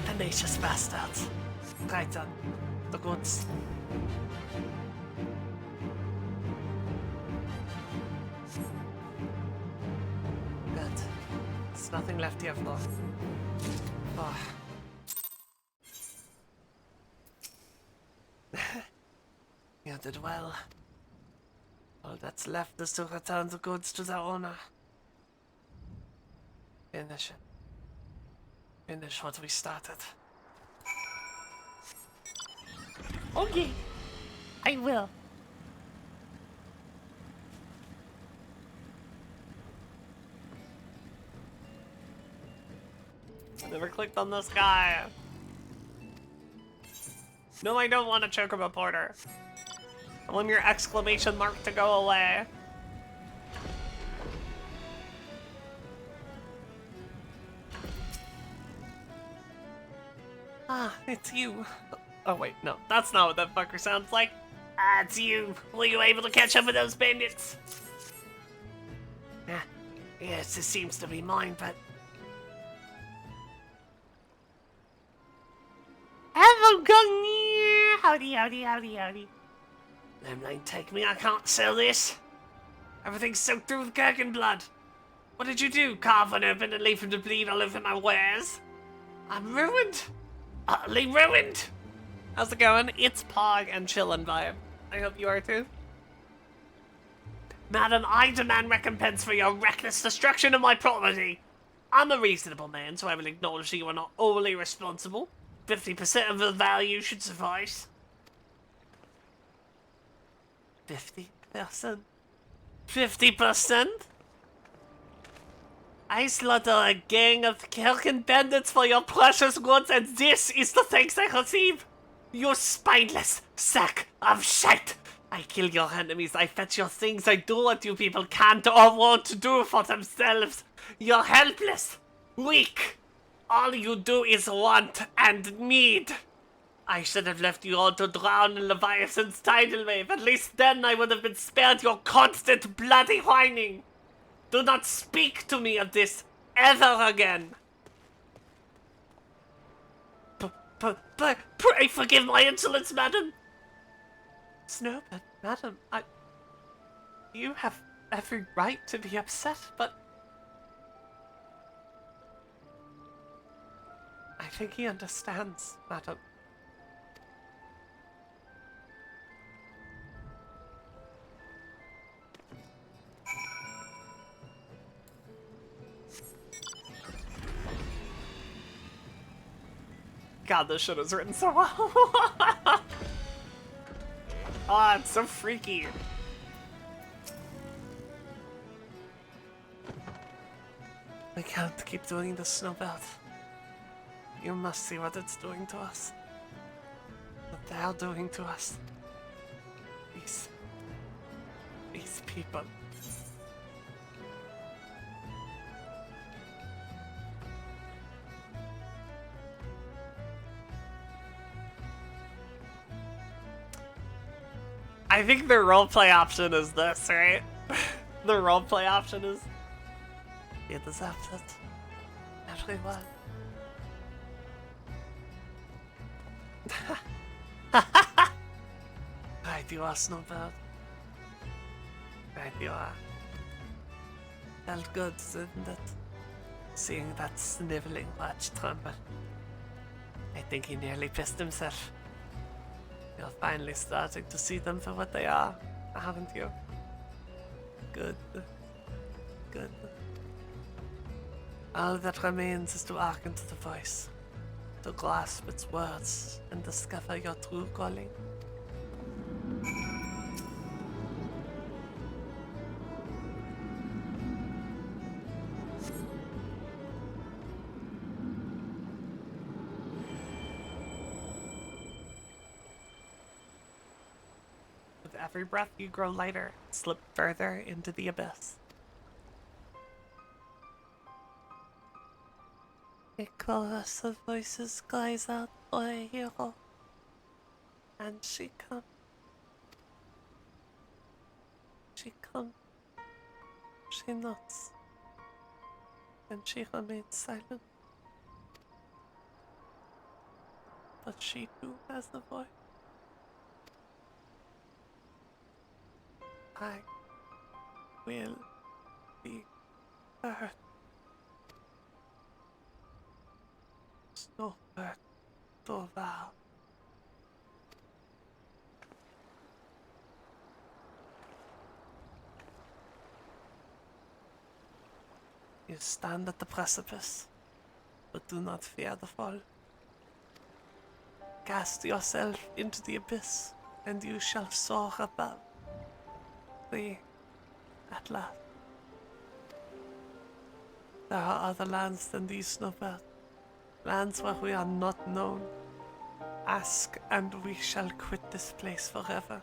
Tenacious bastards. Right then. The goods. Good. There's nothing left here for. Oh. You did well. All that's left is to return the goods to their owner. Finish it. Finish what we started. Okay, I will. Never clicked on this guy. No, I don't want a Chocobo Porter. I want your exclamation mark to go away. Ah, it's you. Oh wait, no, that's not what that fucker sounds like. Ah, it's you. Were you able to catch up with those bandits? Yes, this seems to be mine, but... Hello, Gunny. Howdy, howdy, howdy, howdy. Limelight, take me, I can't sell this. Everything's soaked through with Gherkin blood. What did you do? Carve one open and leave him to bleed all over my wares? I'm ruined. Utterly ruined. How's it going? It's Pog and Chillin' Vibe. I hope you are too. Madam, I demand recompense for your reckless destruction of my property. I'm a reasonable man, so I will acknowledge that you are not overly responsible. 50% of the value should suffice. 50%? 50%? I slaughter a gang of Kelkin bandits for your precious goods, and this is the thanks I receive? You spineless sack of shit! I kill your enemies, I fetch your things, I do what you people can't or won't do for themselves. You're helpless, weak. All you do is want and need. I should have left you all to drown in Leviathan's tidal wave. At least then I would have been spared your constant bloody whining. Do not speak to me of this ever again. Pray forgive my insolence, madam. Snowbird, madam, you have every right to be upset, but I think he understands, madam. God, this shit is written so well. Ah, it's so freaky. We can't keep doing this, Snowbird. You must see what it's doing to us. What they're doing to us. These people. I think the roleplay option is this, right? The roleplay option is... You deserve it. Everyone. Right you are, Snowbird. Right you are. Felt good, didn't it? Seeing that sniveling watch tremble. I think he nearly pissed himself. You're finally starting to see them for what they are, haven't you? Good. Good. All that remains is to hearken to the voice, to grasp its words, and discover your true calling. With every breath you grow lighter, slip further into the abyss. A chorus of voices cries out for a hero. And she comes. She comes. She knocks. And she remains silent. But she too has a voice. I will be heard. Snowbird, Doval. You stand at the precipice, but do not fear the fall. Cast yourself into the abyss, and you shall soar above. Free, at last. There are other lands than these, Snowbird. Lands where we are not known. Ask, and we shall quit this place forever.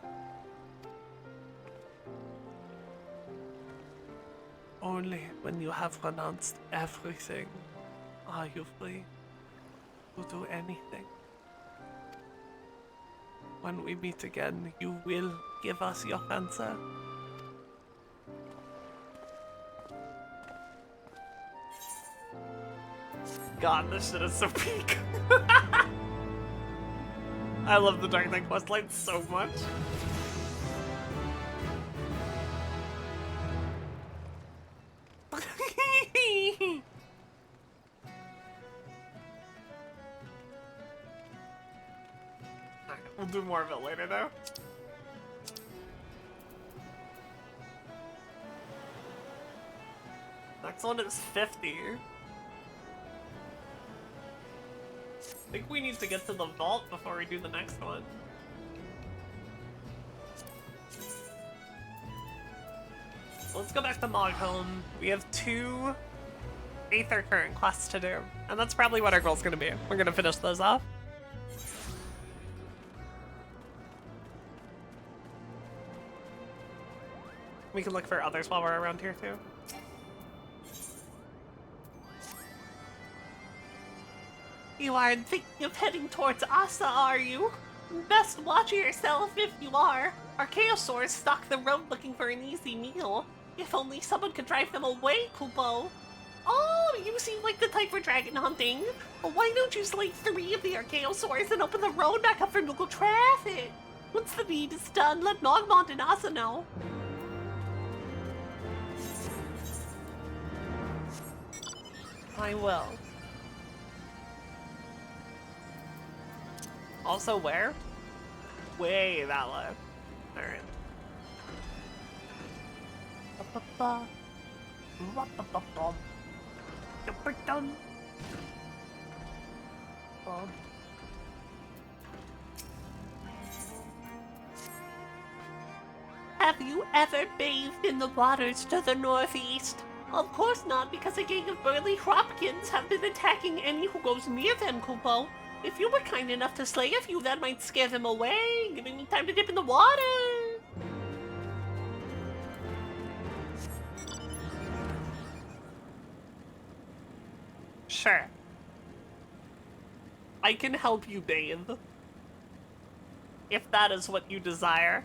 Only when you have renounced everything are you free to do anything. When we meet again, you will give us your answer. God, this shit is so peak. I love the Dark Knight questline so much. Alright, we'll do more of it later though. Next one is 50. I think we need to get to the vault before we do the next one. So let's go back to Mogholm. We have 2 Aether Current quests to do. And that's probably what our goal's gonna be. We're gonna finish those off. We can look for others while we're around here too. You aren't thinking of heading towards Asa, are you? Best watch yourself if you are. Our Chaosaurs stalk the road looking for an easy meal. If only someone could drive them away, Kupo. Oh, you seem like the type for dragon hunting. Well, why don't you slay 3 of the Archaeosaurs and open the road back up for local traffic? Once the deed is done, let Nogmont and Asa know. I will. Also where? Way that low. Alright. Have you ever bathed in the waters to the northeast? Of course not, because a gang of burly Hropkins have been attacking any who goes near them, Kupo. If you were kind enough to slay a few, that might scare them away, giving me time to dip in the water. Sure. I can help you bathe. If that is what you desire.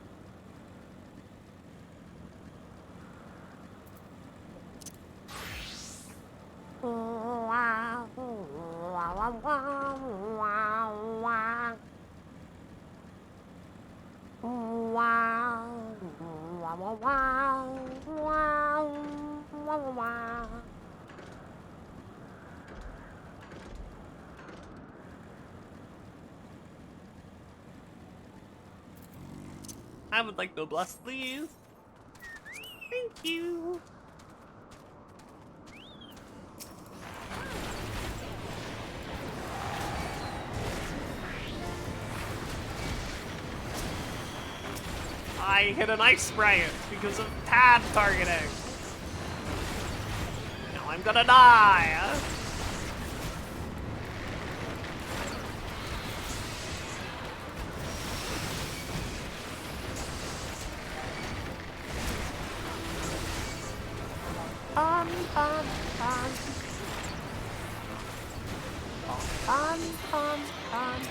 I would like noblesse, please. Thank you. I hit an ice sprite because of pad targeting. Now I'm gonna die. Bum, bum, bum. Bum, bum, bum.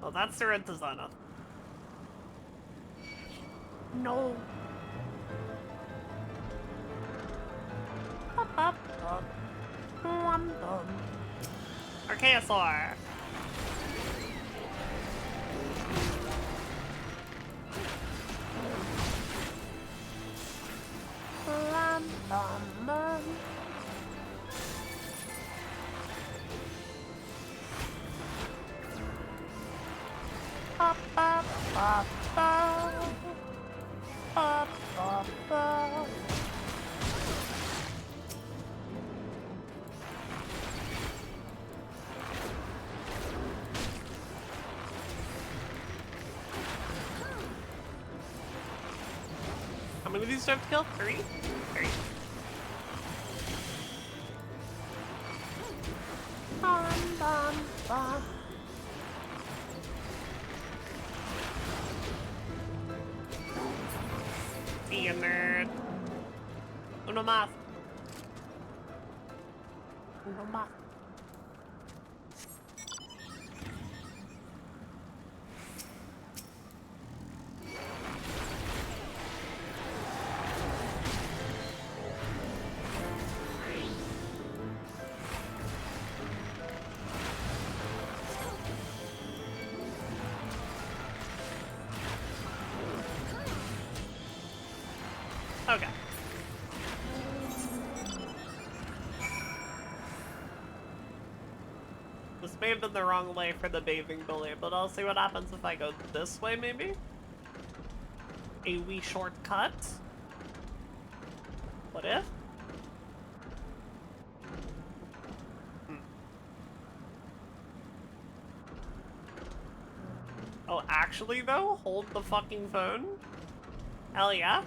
Oh, that's the red designer. No. Archaeosaur. How many of these do I have to kill? 3? 3. Bum, bum, bum. See you, nerd. Uno más. Uno más. Okay. This may have been the wrong way for the bathing bully, but I'll see what happens if I go this way, maybe? a wee shortcut. What if? Oh, actually though? Hold the fucking phone? Hell yeah.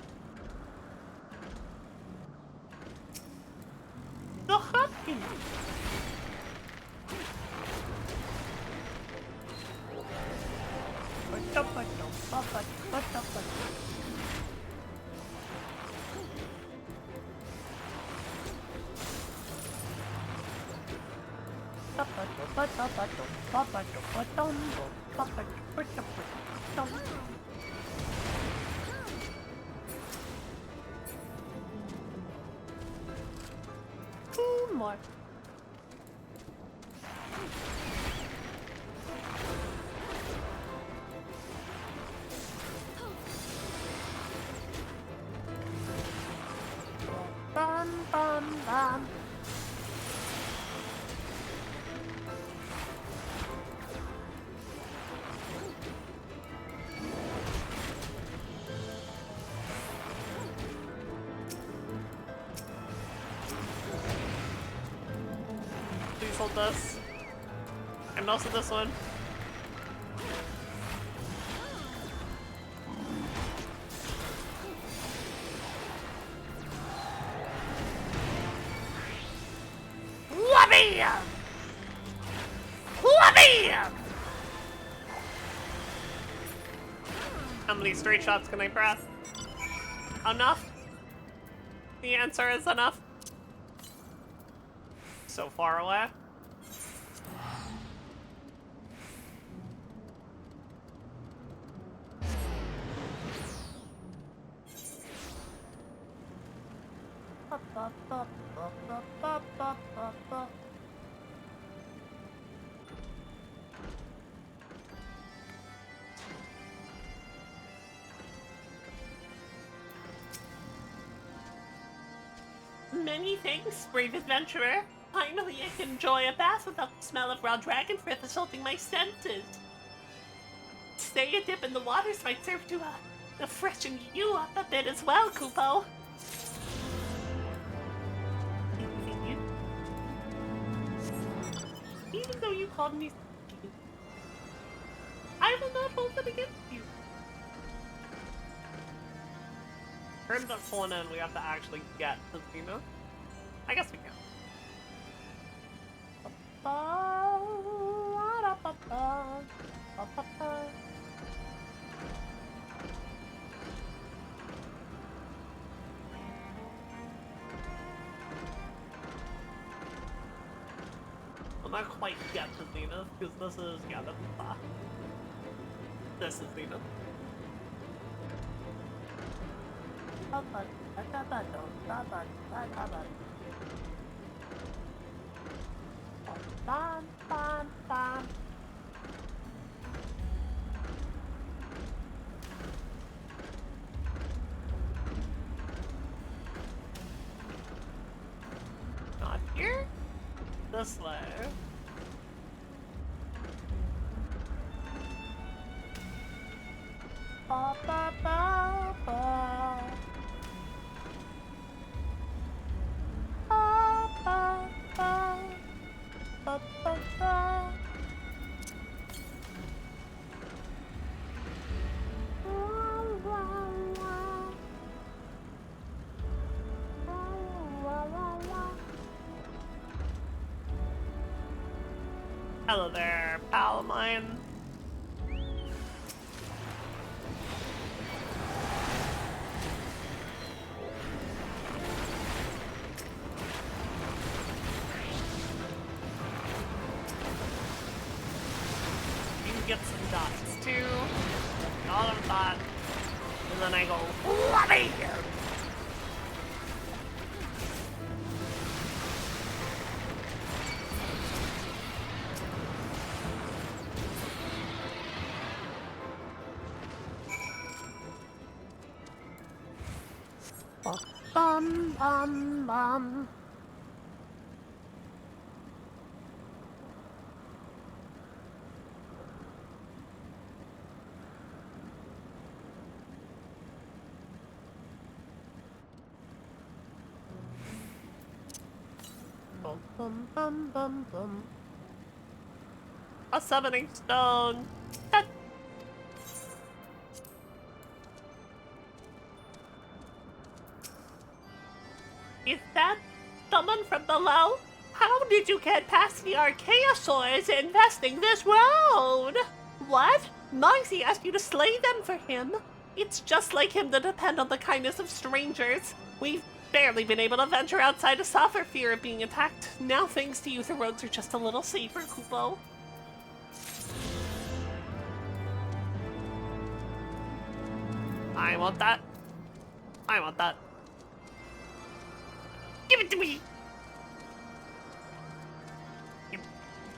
The Hopkins! More. Bum, bum, bum. Please hold this. And also this one. Whoopee! Whoopee! How many straight shots can I press? Enough? The answer is enough. So far away. Many thanks, brave adventurer. Finally, I can enjoy a bath without the smell of raw dragon breath assaulting my senses. Stay a dip in the waters might serve to freshen you up a bit as well, Kupo. Thank you. Even though you called me, I will not hold it against you. Turns out pulling in, we have to actually get to Xena. I guess we can. Well, not quite get to Xena, because this is, yeah, this is Ba. This is Xena. Bum, bum, bum. Not here? This way. Ba, ba, ba, ba. Ba, ba, ba. Ba, ba, ba. Wah, wah, wah. Wah, wah, wah. Hello there, pal of mine. You can get some dots too. All of that. And then I go, "Whoopee!" Bum, bum, bum. Bum, bum, bum, bum, bum. A summoning stone. That. Is that someone from below? How did you get past the Archaeosaurs infesting this road? What? Marcy asked you to slay them for him? It's just like him to depend on the kindness of strangers. We've barely been able to venture outside to suffer fear of being attacked. Now, thanks to you, the roads are just a little safer, Kupo. I want that. I want that. Give it to me! Yep.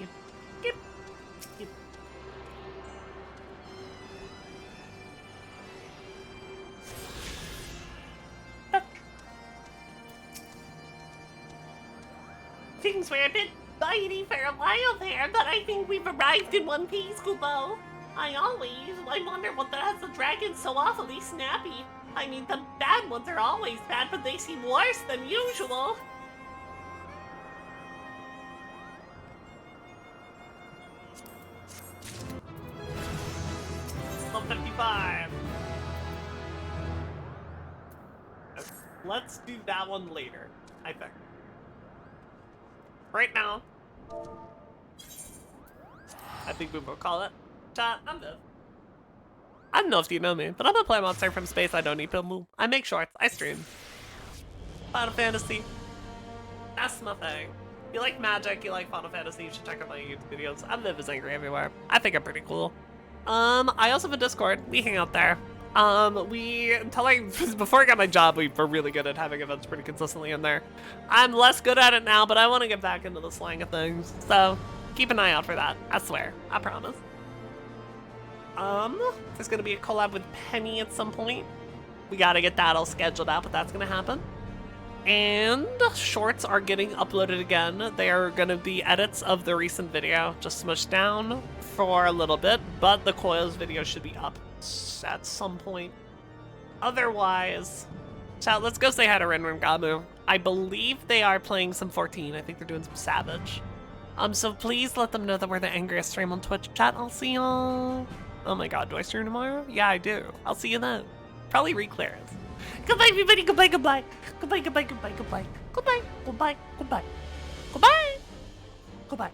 Yep. Yep. Yep. Things were a bit bitey for a while there, but I think we've arrived in one piece, Kupo. I wonder what has the dragons so awfully snappy. I mean, the bad ones are always bad, but they seem worse than usual. Level 55. Let's do that one later, I think. Right now, I think we will call it. Chat, I'm Viv. I don't know if you know me, but I'm a play monster from space. I don't need Pimu. I make shorts. I stream. Final Fantasy. That's my thing. You like magic, you like Final Fantasy, you should check out my YouTube videos. I'm Viv is Angry everywhere. I think I'm pretty cool. I also have a Discord. We hang out there. Before I got my job, we were really good at having events pretty consistently in there. I'm less good at it now, but I want to get back into the slang of things. So, keep an eye out for that. I swear. I promise. There's gonna be a collab with Penny at some point. We gotta get that all scheduled out, but that's gonna happen. And shorts are getting uploaded again. They are gonna be edits of the recent video, just smushed down for a little bit, but the Coils video should be up at some point. Otherwise, chat, let's go say hi to Renren Gamu. I believe they are playing some 14. I think they're doing some Savage. So please let them know that we're the angriest stream on Twitch. Chat, I'll see y'all. Oh my god, do I stream tomorrow? Yeah, I do. I'll see you then. Probably re-clearance. Goodbye, everybody. Goodbye, goodbye. Goodbye, goodbye, goodbye, goodbye. Goodbye, goodbye, goodbye. Goodbye. Goodbye.